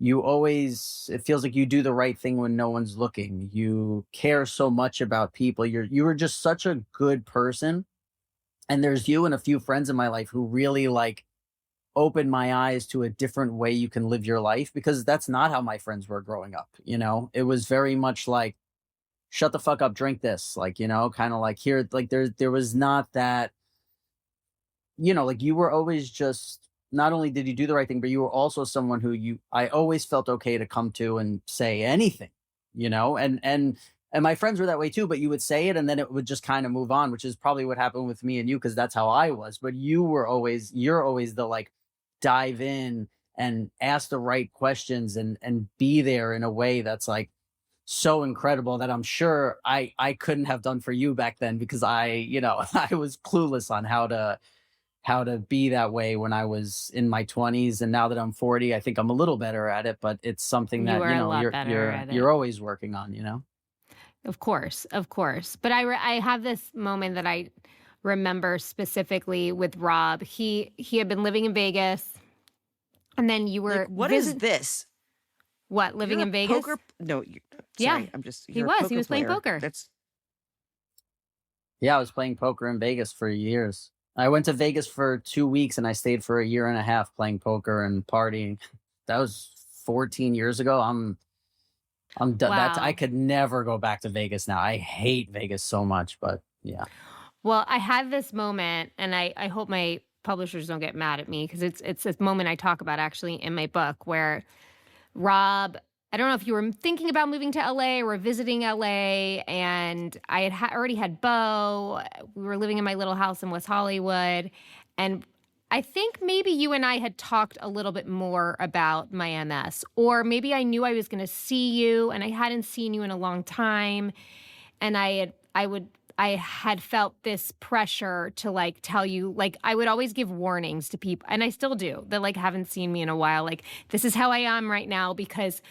[SPEAKER 3] it feels like you do the right thing when no one's looking. You care so much about people. You were just such a good person. And there's you and a few friends in my life who really like opened my eyes to a different way you can live your life, because that's not how my friends were growing up. It was very much like, shut the fuck up, drink this, like, kind of like here, like there was not that, like you were always just, not only did you do the right thing, but you were also someone who I always felt okay to come to and say anything, and my friends were that way too, but you would say it and then it would just kind of move on, which is probably what happened with me and you, because that's how I was. But you're always the like dive in and ask the right questions and be there in a way that's like so incredible that I'm sure I couldn't have done for you back then, because I was clueless on how how to be that way when I was in my 20s, and now that I'm 40, I think I'm a little better at it, but it's something
[SPEAKER 2] You
[SPEAKER 3] that,
[SPEAKER 2] are a lot better at it.
[SPEAKER 3] you're always working on,
[SPEAKER 2] Of course, of course. But I have this moment that I remember specifically with Rob. He had been living in Vegas, and then you were
[SPEAKER 1] Like, what is this?
[SPEAKER 2] What, living
[SPEAKER 1] You're
[SPEAKER 2] in
[SPEAKER 1] a
[SPEAKER 2] Vegas?
[SPEAKER 1] Poker? No,
[SPEAKER 2] Yeah.
[SPEAKER 1] sorry. I'm just.
[SPEAKER 2] He
[SPEAKER 1] You're a
[SPEAKER 2] was.
[SPEAKER 1] poker
[SPEAKER 2] He was playing
[SPEAKER 1] player.
[SPEAKER 2] poker.
[SPEAKER 1] That's
[SPEAKER 3] Yeah, I was playing poker in Vegas for years. I went to Vegas for 2 weeks and I stayed for a year and a half playing poker and partying. That was 14 years ago. I'm done.
[SPEAKER 2] Wow.
[SPEAKER 3] I could never go back to Vegas now. I hate Vegas so much, but yeah.
[SPEAKER 2] Well, I had this moment, and I hope my publishers don't get mad at me, because it's this moment I talk about actually in my book, where Rob, I don't know if you were thinking about moving to LA or visiting LA, and I had already had Bo. We were living in my little house in West Hollywood, and I think maybe you and I had talked a little bit more about my MS, or maybe I knew I was going to see you, and I hadn't seen you in a long time, and I had felt this pressure to like tell you, like I would always give warnings to people, and I still do, that like haven't seen me in a while, like this is how I am right now, because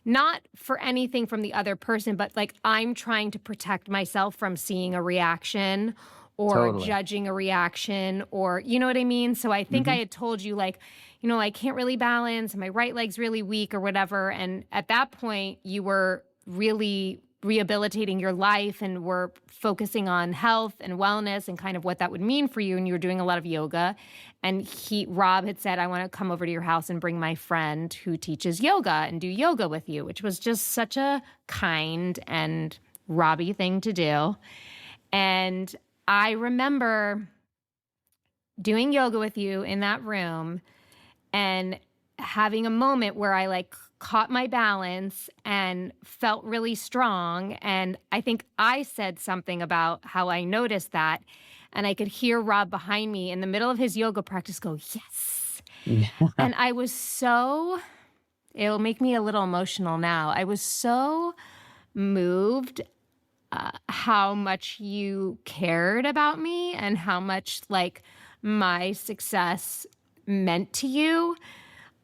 [SPEAKER 2] not for anything from the other person, but like I'm trying to protect myself from seeing a reaction or
[SPEAKER 3] Totally.
[SPEAKER 2] judging a reaction, or you know what I mean? So I think I had told you, like, I can't really balance, my right leg's really weak or whatever. And at that point you were really rehabilitating your life and were focusing on health and wellness and kind of what that would mean for you. And you were doing a lot of yoga. And Rob had said, I want to come over to your house and bring my friend who teaches yoga and do yoga with you, which was just such a kind and Robbie thing to do. And I remember doing yoga with you in that room and having a moment where I like caught my balance and felt really strong. And I think I said something about how I noticed that. And I could hear Rob behind me in the middle of his yoga practice go, yes. And I was it'll make me a little emotional now. I was so moved how much you cared about me and how much like my success meant to you.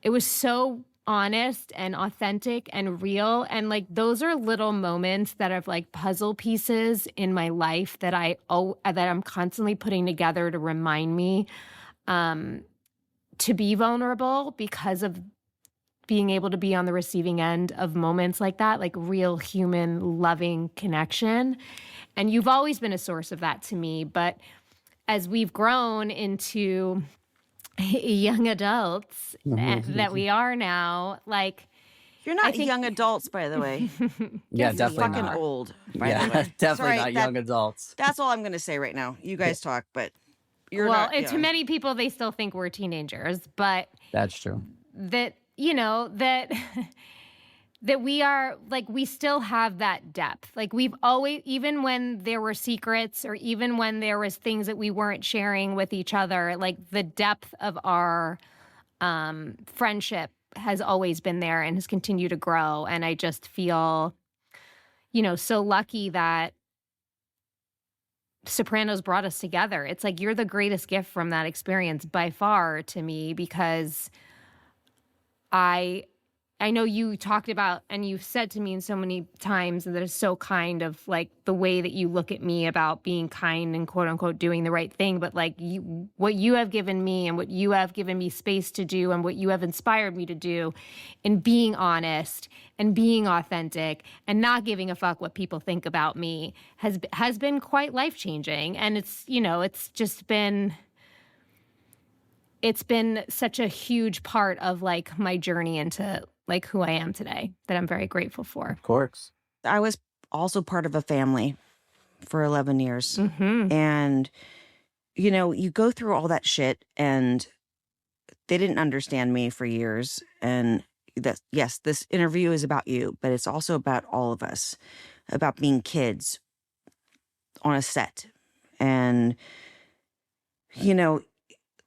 [SPEAKER 2] It was so honest and authentic and real. And like, those are little moments that are like puzzle pieces in my life that that I'm constantly putting together to remind me to be vulnerable, because of being able to be on the receiving end of moments like that, like real human loving connection. And you've always been a source of that to me. But as we've grown into young adults that we are now, like,
[SPEAKER 1] You're not young adults, by the way.
[SPEAKER 3] Yeah,
[SPEAKER 1] You're
[SPEAKER 3] definitely
[SPEAKER 1] fucking
[SPEAKER 3] not.
[SPEAKER 1] old, by
[SPEAKER 3] Yeah,
[SPEAKER 1] the way.
[SPEAKER 3] definitely
[SPEAKER 1] Sorry,
[SPEAKER 3] not young adults.
[SPEAKER 1] That's all I'm going to say right now. You guys talk, but you're
[SPEAKER 2] well,
[SPEAKER 1] not.
[SPEAKER 2] to many people, they still think we're teenagers, but
[SPEAKER 3] That's true.
[SPEAKER 2] that, that we are, like, we still have that depth. Like, we've always, even when there were secrets or even when there was things that we weren't sharing with each other, like the depth of our friendship has always been there and has continued to grow. And I just feel, so lucky that Sopranos brought us together. It's like, you're the greatest gift from that experience by far to me, because I know you talked about, and you've said to me in so many times, and that is so kind of like the way that you look at me about being kind and quote unquote doing the right thing. But like what you have given me and what you have given me space to do and what you have inspired me to do in being honest and being authentic and not giving a fuck what people think about me has been quite life-changing. And it's just been, it's been such a huge part of like my journey into like who I am today that I'm very grateful for.
[SPEAKER 3] Of course.
[SPEAKER 1] I was also part of a family for 11 years.
[SPEAKER 2] Mm-hmm.
[SPEAKER 1] And, you go through all that shit, and they didn't understand me for years. And yes, this interview is about you, but it's also about all of us, about being kids on a set. And,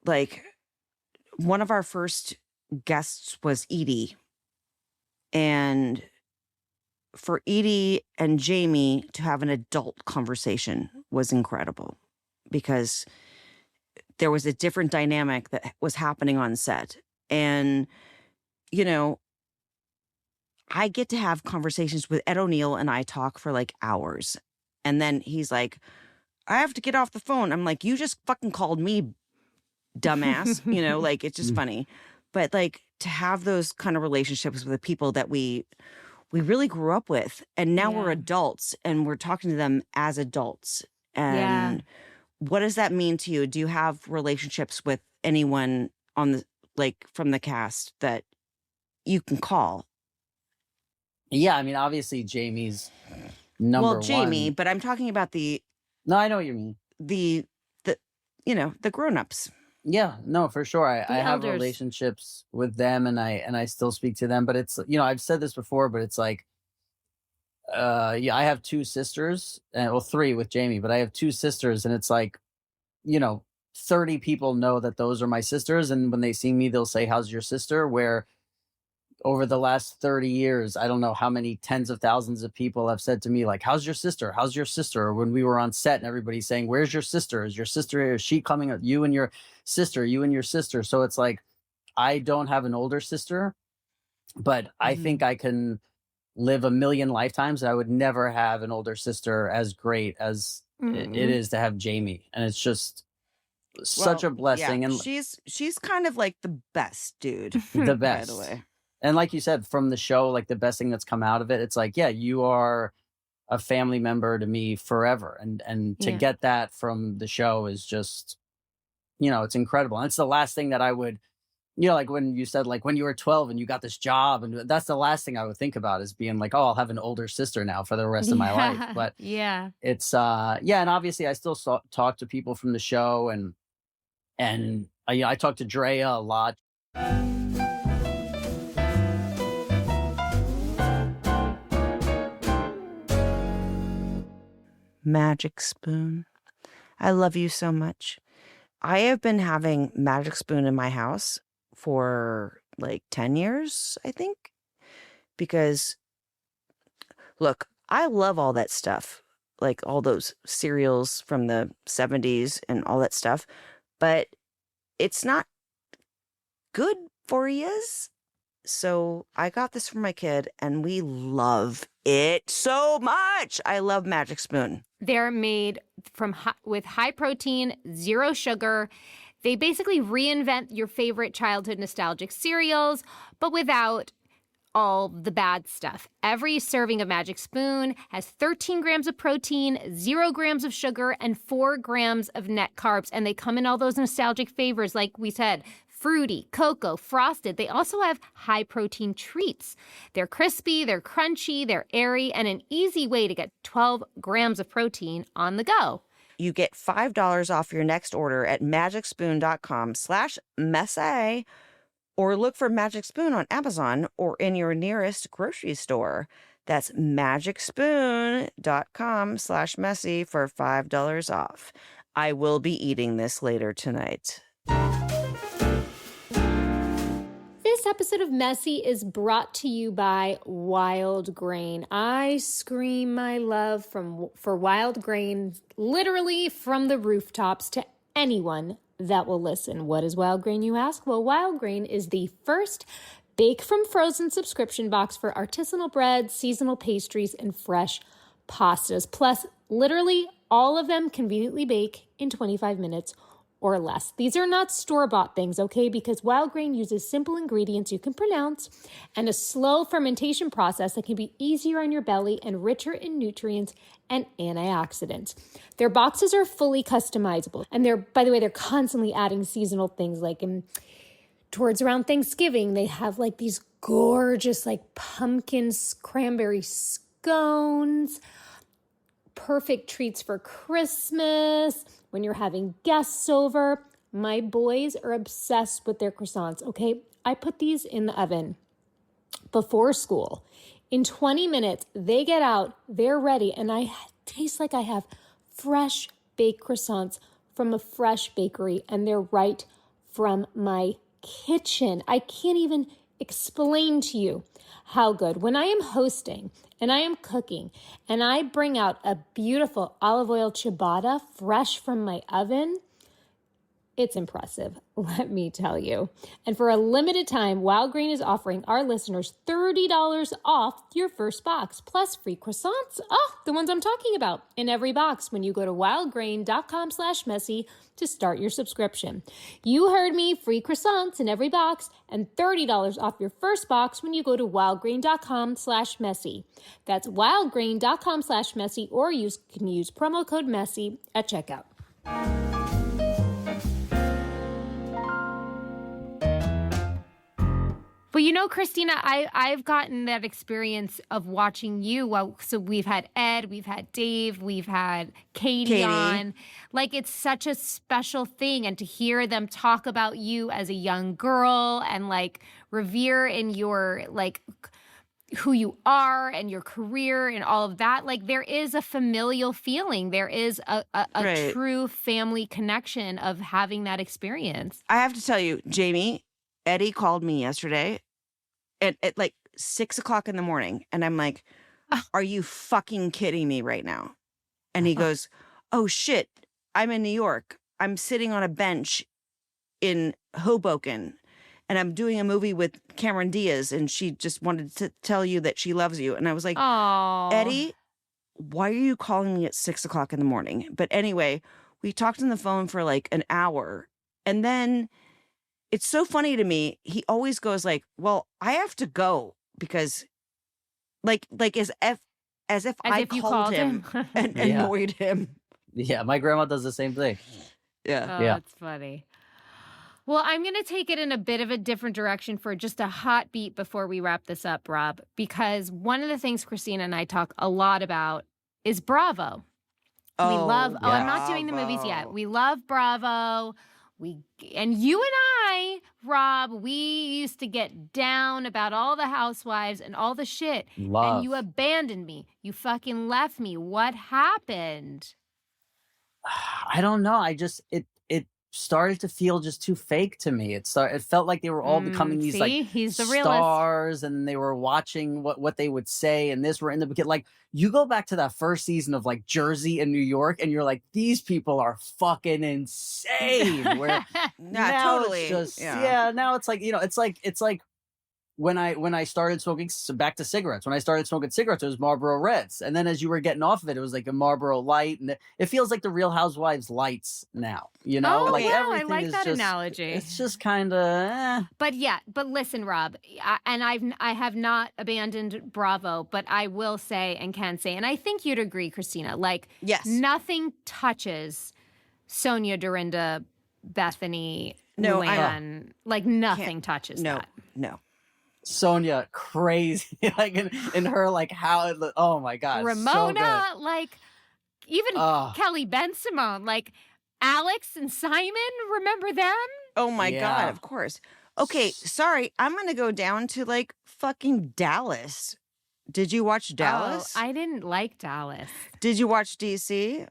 [SPEAKER 1] like, one of our first guests was Edie. And for Edie and Jamie to have an adult conversation was incredible, because there was a different dynamic that was happening on set. And, you know, I get to have conversations with Ed O'Neill and I talk for like hours. And then he's like, I have to get off the phone. I'm like, you just fucking called me, dumbass. You know, like, it's just funny. But like to have those kind of relationships with the people that we really grew up with, and now we're adults and we're talking to them as adults. And what does that mean to you? Do you have relationships with anyone on the, like, from the cast that you can call?
[SPEAKER 3] Yeah, I mean, obviously Jamie's number one.
[SPEAKER 1] Well, Jamie, but I'm talking about
[SPEAKER 3] No, I know what you mean.
[SPEAKER 1] the you know, the grown-ups.
[SPEAKER 3] Yeah, no, for sure. I have
[SPEAKER 2] elders.
[SPEAKER 3] relationships with them, and I still speak to them. But it's, you know, I've said this before, but it's like, yeah, I have two sisters, well, three with Jamie, but I have two sisters, and it's like, you know, 30 people know that those are my sisters, and when they see me, they'll say, "How's your sister?" Where over the last 30 years, I don't know how many tens of thousands of people have said to me, like, "How's your sister? How's your sister?" Or when we were on set and everybody's saying, "Where's your sister? Is your sister here? Is she coming up? You and your sister, you and your sister." So it's like, I don't have an older sister, but I think I can live a million lifetimes. I would never have an older sister as great as it is to have Jamie. And it's just such a blessing.
[SPEAKER 1] Yeah,
[SPEAKER 3] And
[SPEAKER 1] she's kind of like the best, dude.
[SPEAKER 3] the
[SPEAKER 1] By
[SPEAKER 3] best.
[SPEAKER 1] the way.
[SPEAKER 3] And like you said, from the show, like the best thing that's come out of it, it's like, yeah, you are a family member to me forever. And to get that from the show is just, you know, it's incredible. And it's the last thing that I would, you know, like when you said, like when you were 12 and you got this job, and that's the last thing I would think about, is being like, oh, I'll have an older sister now for the rest of my life. But it's, yeah. And obviously I still talk to people from the show, and you know, I talk to Drea a lot.
[SPEAKER 1] Magic Spoon, I love you so much. I have been having Magic Spoon in my house for like 10 years, I think. Because, look, I love all that stuff. Like all those cereals from the 70s and all that stuff. But it's not good for yous. So I got this for my kid, and we love it so much. I love Magic Spoon.
[SPEAKER 2] They're made with high protein, zero sugar. They basically reinvent your favorite childhood nostalgic cereals, but without all the bad stuff. Every serving of Magic Spoon has 13 grams of protein, 0 grams of sugar, and 4 grams of net carbs. And they come in all those nostalgic flavors, like we said, fruity, cocoa, frosted. They also have high protein treats. They're crispy, they're crunchy, they're airy, and an easy way to get 12 grams of protein on the go.
[SPEAKER 1] You get $5 off your next order at magicspoon.com/messy, or look for Magic Spoon on Amazon or in your nearest grocery store. That's magicspoon.com/messy for $5 off. I will be eating this later tonight.
[SPEAKER 2] This episode of Messy is brought to you by Wild Grain. I scream my love for Wild Grain literally from the rooftops to anyone that will listen. What is Wild Grain, you ask? Well, Wild Grain is the first bake from frozen subscription box for artisanal breads, seasonal pastries, and fresh pastas. Plus, literally all of them conveniently bake in 25 minutes or less. These are not store-bought things, okay? Because Wild Grain uses simple ingredients you can pronounce and a slow fermentation process that can be easier on your belly and richer in nutrients and antioxidants. Their boxes are fully customizable. And they're constantly adding seasonal things, like towards around Thanksgiving, they have like these gorgeous like pumpkin cranberry scones, perfect treats for Christmas, when you're having guests over. My boys are obsessed with their croissants, okay? I put these in the oven before school. In 20 minutes, they get out, they're ready, and I taste like I have fresh baked croissants from a fresh bakery, and they're right from my kitchen. I can't even explain to you how good. When I am hosting and I am cooking and I bring out a beautiful olive oil ciabatta fresh from my oven, It's impressive, let me tell you. And for a limited time, Wild Grain is offering our listeners $30 off your first box, plus free croissants. Oh, the ones I'm talking about, in every box when you go to wildgrain.com/messy to start your subscription. You heard me, free croissants in every box and $30 off your first box when you go to wildgrain.com/messy. That's wildgrain.com/messy, or you can use promo code MESSY at checkout. But you know, Christina, I've gotten that experience of watching you. Well, so we've had Ed, we've had Dave, we've had Katie on. Like, it's such a special thing. And to hear them talk about you as a young girl and like revere in your like who you are and your career and all of that, like there is a familial feeling. There is a
[SPEAKER 1] Right.
[SPEAKER 2] true family connection of having that experience.
[SPEAKER 1] I have to tell you, Jamie, Eddie called me yesterday at like 6 o'clock in the morning. And I'm like, are you fucking kidding me right now? And he goes, oh shit, I'm in New York. I'm sitting on a bench in Hoboken and I'm doing a movie with Cameron Diaz. And she just wanted to tell you that she loves you. And I was like,
[SPEAKER 2] Oh,
[SPEAKER 1] Eddie, why are you calling me at 6 o'clock in the morning? But anyway, we talked on the phone for like an hour. And then it's so funny to me. He always goes like, well, I have to go because like as if I
[SPEAKER 2] you
[SPEAKER 1] called him and
[SPEAKER 3] Yeah.
[SPEAKER 1] annoyed him.
[SPEAKER 3] Yeah, my grandma does the same thing.
[SPEAKER 1] Yeah.
[SPEAKER 2] Oh,
[SPEAKER 3] Yeah.
[SPEAKER 2] that's funny. Well, I'm going to take it in a bit of a different direction for just a hot beat before we wrap this up, Rob, because one of the things Christina and I talk a lot about is Bravo. We love, I'm not doing the movies yet.
[SPEAKER 1] Bravo.
[SPEAKER 2] We love Bravo. And you and I, Rob, we used to get down about all the housewives and all the shit.
[SPEAKER 3] Love.
[SPEAKER 2] And you abandoned me. You fucking left me. What happened?
[SPEAKER 3] I don't know. It started to feel just too fake to me. It felt like they were all becoming these
[SPEAKER 2] See?
[SPEAKER 3] like
[SPEAKER 2] He's the realist.
[SPEAKER 3] stars, and they were watching what they would say, and this were in the beginning. Like, you go back to that first season of like Jersey and New York, and you're like, these people are fucking insane. Where now
[SPEAKER 1] Totally.
[SPEAKER 3] it's just now it's like, it's like when I started smoking, back to cigarettes. When I started smoking cigarettes, it was Marlboro Reds, and then as you were getting off of it, it was like a Marlboro Light, and it feels like the Real Housewives lights now. You know,
[SPEAKER 2] Oh,
[SPEAKER 3] like
[SPEAKER 2] wow, I
[SPEAKER 3] everything
[SPEAKER 2] like
[SPEAKER 3] is
[SPEAKER 2] that
[SPEAKER 3] just,
[SPEAKER 2] analogy.
[SPEAKER 3] It's just kind of.
[SPEAKER 2] But listen, Rob, I have not abandoned Bravo, but I will say and can say, and I think you'd agree, Christina, like
[SPEAKER 1] Yes.
[SPEAKER 2] nothing touches Sonia, Dorinda, Bethany,
[SPEAKER 1] No,
[SPEAKER 2] Luann. Like nothing touches
[SPEAKER 1] No,
[SPEAKER 2] that.
[SPEAKER 1] no.
[SPEAKER 3] Sonia, crazy, like in her, like how it oh my god,
[SPEAKER 2] Ramona,
[SPEAKER 3] so
[SPEAKER 2] like even
[SPEAKER 3] Oh.
[SPEAKER 2] Kelly Ben Simone, like Alex and Simon, remember them?
[SPEAKER 1] Oh my God,
[SPEAKER 3] Yeah.
[SPEAKER 1] of course. Okay, sorry. I'm going to go down to like fucking Dallas. Did you watch Dallas?
[SPEAKER 2] Oh, I didn't like Dallas.
[SPEAKER 1] Did you watch DC?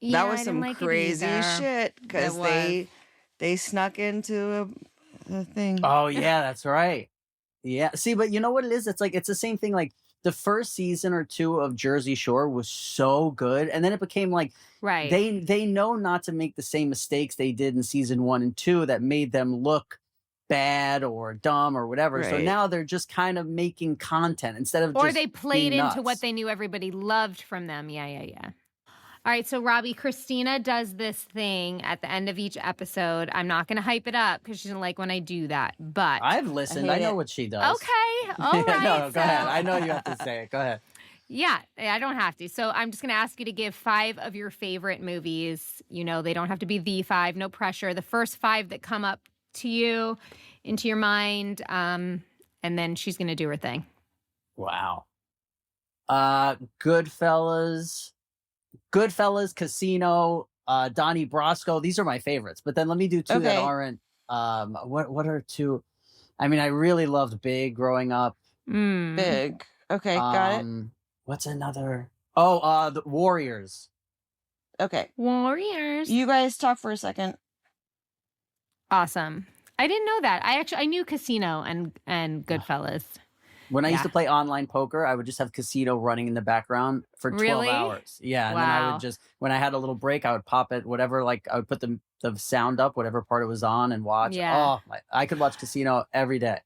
[SPEAKER 2] Yeah,
[SPEAKER 1] That
[SPEAKER 2] I
[SPEAKER 1] was
[SPEAKER 2] didn't
[SPEAKER 1] some
[SPEAKER 2] like it
[SPEAKER 1] crazy
[SPEAKER 2] either.
[SPEAKER 1] shit because
[SPEAKER 2] It was.
[SPEAKER 1] they snuck into a thing.
[SPEAKER 3] Oh yeah, that's right. Yeah. See, but you know what it is? It's like it's the same thing. Like the first season or two of Jersey Shore was so good, and then it became like
[SPEAKER 2] Right.
[SPEAKER 3] they know not to make the same mistakes they did in season 1 and 2 that made them look bad or dumb or whatever. So
[SPEAKER 1] Right.
[SPEAKER 3] now they're just kind of making content instead of
[SPEAKER 2] Or
[SPEAKER 3] just
[SPEAKER 2] they played
[SPEAKER 3] being
[SPEAKER 2] into
[SPEAKER 3] nuts.
[SPEAKER 2] what they knew everybody loved from them. Yeah. All right, so Robbie, Christina does this thing at the end of each episode. I'm not going to hype it up because she doesn't like when I do that, but
[SPEAKER 3] I've listened.
[SPEAKER 1] I
[SPEAKER 3] I
[SPEAKER 1] hate
[SPEAKER 3] know
[SPEAKER 1] it.
[SPEAKER 3] what she does.
[SPEAKER 2] okay, all right.
[SPEAKER 3] No, go ahead.
[SPEAKER 2] so-
[SPEAKER 3] I know you have to say it. Go ahead.
[SPEAKER 2] Yeah, I don't have to. So I'm just going to ask you to give 5 of your favorite movies. You know, they don't have to be the 5, no pressure. The first 5 that come up to you, into your mind, and then she's going to do her thing.
[SPEAKER 3] Wow. Goodfellas, Casino, Donnie Brasco. These are my favorites. But then let me do 2 that
[SPEAKER 1] Okay.
[SPEAKER 3] aren't. What are 2? I mean, I really loved Big growing up.
[SPEAKER 2] Mm.
[SPEAKER 1] Big. Okay, got it.
[SPEAKER 3] What's another? Oh, the Warriors.
[SPEAKER 1] Okay.
[SPEAKER 2] Warriors.
[SPEAKER 1] You guys talk for a second.
[SPEAKER 2] Awesome. I didn't know that. I knew Casino and Goodfellas.
[SPEAKER 3] When I used to play online poker, I would just have casino running in the background for 12
[SPEAKER 2] Really?
[SPEAKER 3] hours. Yeah. And then I would just, when I had a little break, I would pop it, whatever, like I would put the sound up, whatever part it was on, and watch.
[SPEAKER 2] Yeah.
[SPEAKER 3] Oh, I could watch casino every day.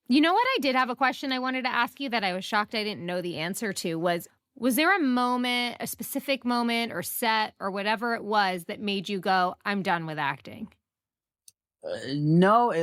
[SPEAKER 2] You know what? I did have a question I wanted to ask you that I was shocked I didn't know the answer to was there a moment, a specific moment or set or whatever it was that made you go, I'm done with acting?
[SPEAKER 3] No,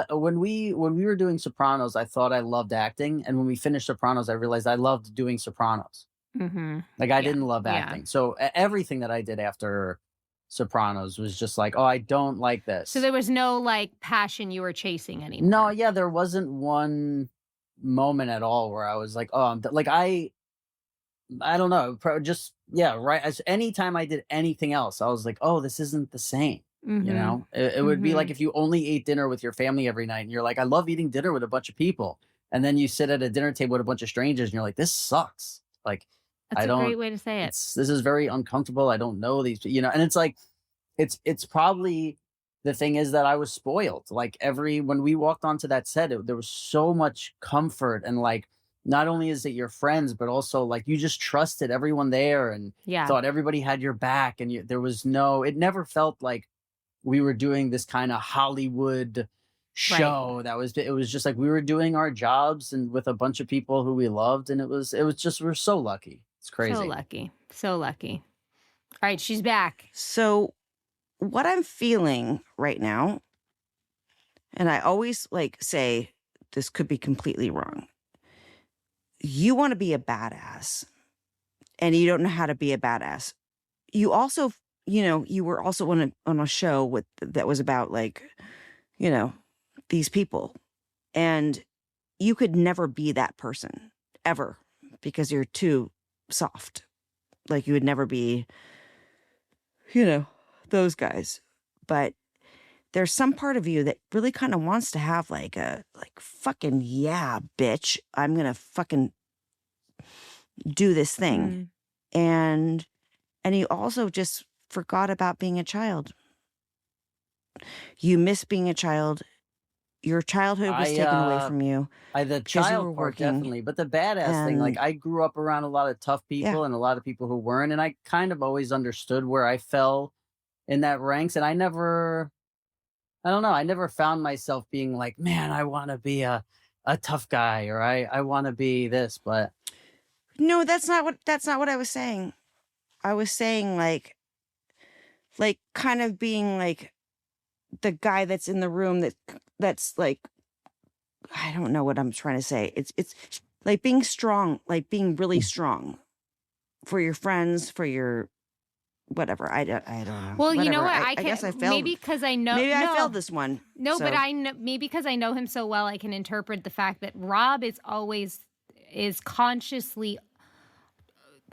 [SPEAKER 3] when we were doing Sopranos, I thought I loved acting, and when we finished Sopranos, I realized I loved doing Sopranos.
[SPEAKER 2] Mm-hmm.
[SPEAKER 3] Like I didn't love acting, so everything that I did after Sopranos was just like, oh, I don't like this.
[SPEAKER 2] So there was no like passion you were chasing anymore.
[SPEAKER 3] No, yeah, there wasn't one moment at all where I was like, oh, like I don't know, just right. As anytime I did anything else, I was like, oh, this isn't the same.
[SPEAKER 2] Mm-hmm.
[SPEAKER 3] You know, it would be like if you only ate dinner with your family every night and you're like, I love eating dinner with a bunch of people. And then you sit at a dinner table with a bunch of strangers and you're like, this sucks. Like,
[SPEAKER 2] That's a great way to say it.
[SPEAKER 3] This is very uncomfortable. I don't know these, and it's like, it's probably the thing is that I was spoiled. Like when we walked onto that set, there was so much comfort and like, not only is it your friends, but also like you just trusted everyone there and thought everybody had your back. And it never felt like we were doing this kind of Hollywood show. Right. It was just like we were doing our jobs and with a bunch of people who we loved. And it was just, we're so lucky. It's crazy.
[SPEAKER 2] So lucky. All right. She's back.
[SPEAKER 1] So what I'm feeling right now, and I always like say, this could be completely wrong. You want to be a badass and you don't know how to be a badass. You also, you were also on a show that was about like, these people, and you could never be that person ever because you're too soft. Like you would never be, those guys. But there's some part of you that really kind of wants to have like fucking yeah, bitch, I'm going to fucking do this thing. And you also just forgot about being a child. You miss being a child. Your childhood was taken away from you.
[SPEAKER 3] The child part, definitely. But the badass thing, like I grew up around a lot of tough people and a lot of people who weren't. And I kind of always understood where I fell in that ranks. And I never found myself being like, man, I want to be a tough guy, or I want to be this. But
[SPEAKER 1] no, that's not what I was saying. I was saying like kind of being like the guy that's in the room that's like, I don't know what I'm trying to say. It's like being strong, like being really strong for your friends, for your whatever. I don't know.
[SPEAKER 2] Well,
[SPEAKER 1] whatever.
[SPEAKER 2] You know what?
[SPEAKER 1] I guess I failed.
[SPEAKER 2] Maybe because I know.
[SPEAKER 1] Maybe I failed this one.
[SPEAKER 2] No, so. But I know, maybe because I know him so well, I can interpret the fact that Rob is consciously,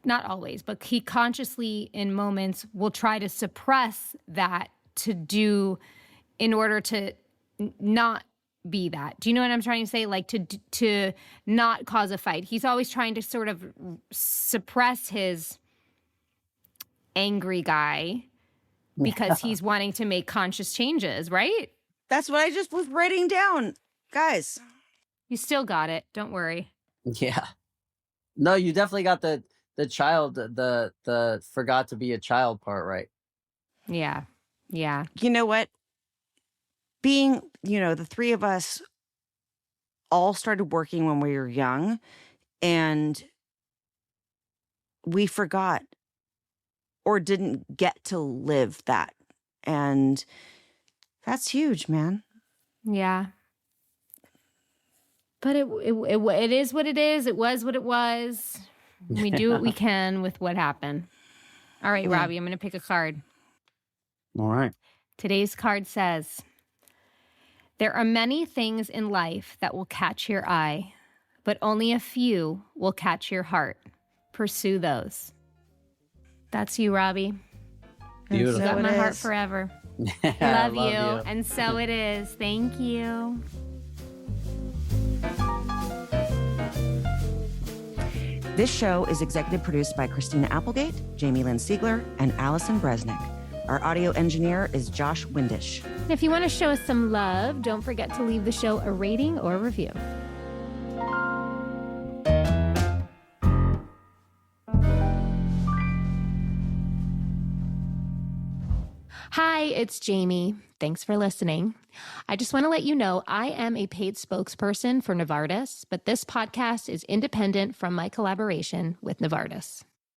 [SPEAKER 2] not always, but he consciously in moments will try to suppress that in order to not be that. Do you know what I'm trying to say? Like to not cause a fight. He's always trying to sort of suppress his angry guy because he's wanting to make conscious changes, right?
[SPEAKER 1] That's what I just was writing down. Guys.
[SPEAKER 2] You still got it. Don't worry.
[SPEAKER 3] Yeah. No, you definitely got the child, the forgot to be a child part right.
[SPEAKER 2] Yeah. Yeah.
[SPEAKER 1] You know what? Being, the three of us all started working when we were young, and we forgot or didn't get to live that. And that's huge, man.
[SPEAKER 2] Yeah. But it is what it is. It was what it was. We do what we can with what happened. All right, Robbie, I'm going to pick a card.
[SPEAKER 3] All right.
[SPEAKER 2] Today's card says, there are many things in life that will catch your eye, but only a few will catch your heart. Pursue those. That's you, Robbie.
[SPEAKER 3] Beautiful.
[SPEAKER 2] You got my heart forever. Love you. And so it is. Thank you.
[SPEAKER 1] This show is executive produced by Christina Applegate, Jamie-Lynn Sigler, and Allison Bresnick. Our audio engineer is Josh Windisch.
[SPEAKER 2] And if you want to show us some love, don't forget to leave the show a rating or a review. it's Jamie. Thanks for listening. I just want to let you know I am a paid spokesperson for Novartis, but this podcast is independent from my collaboration with Novartis.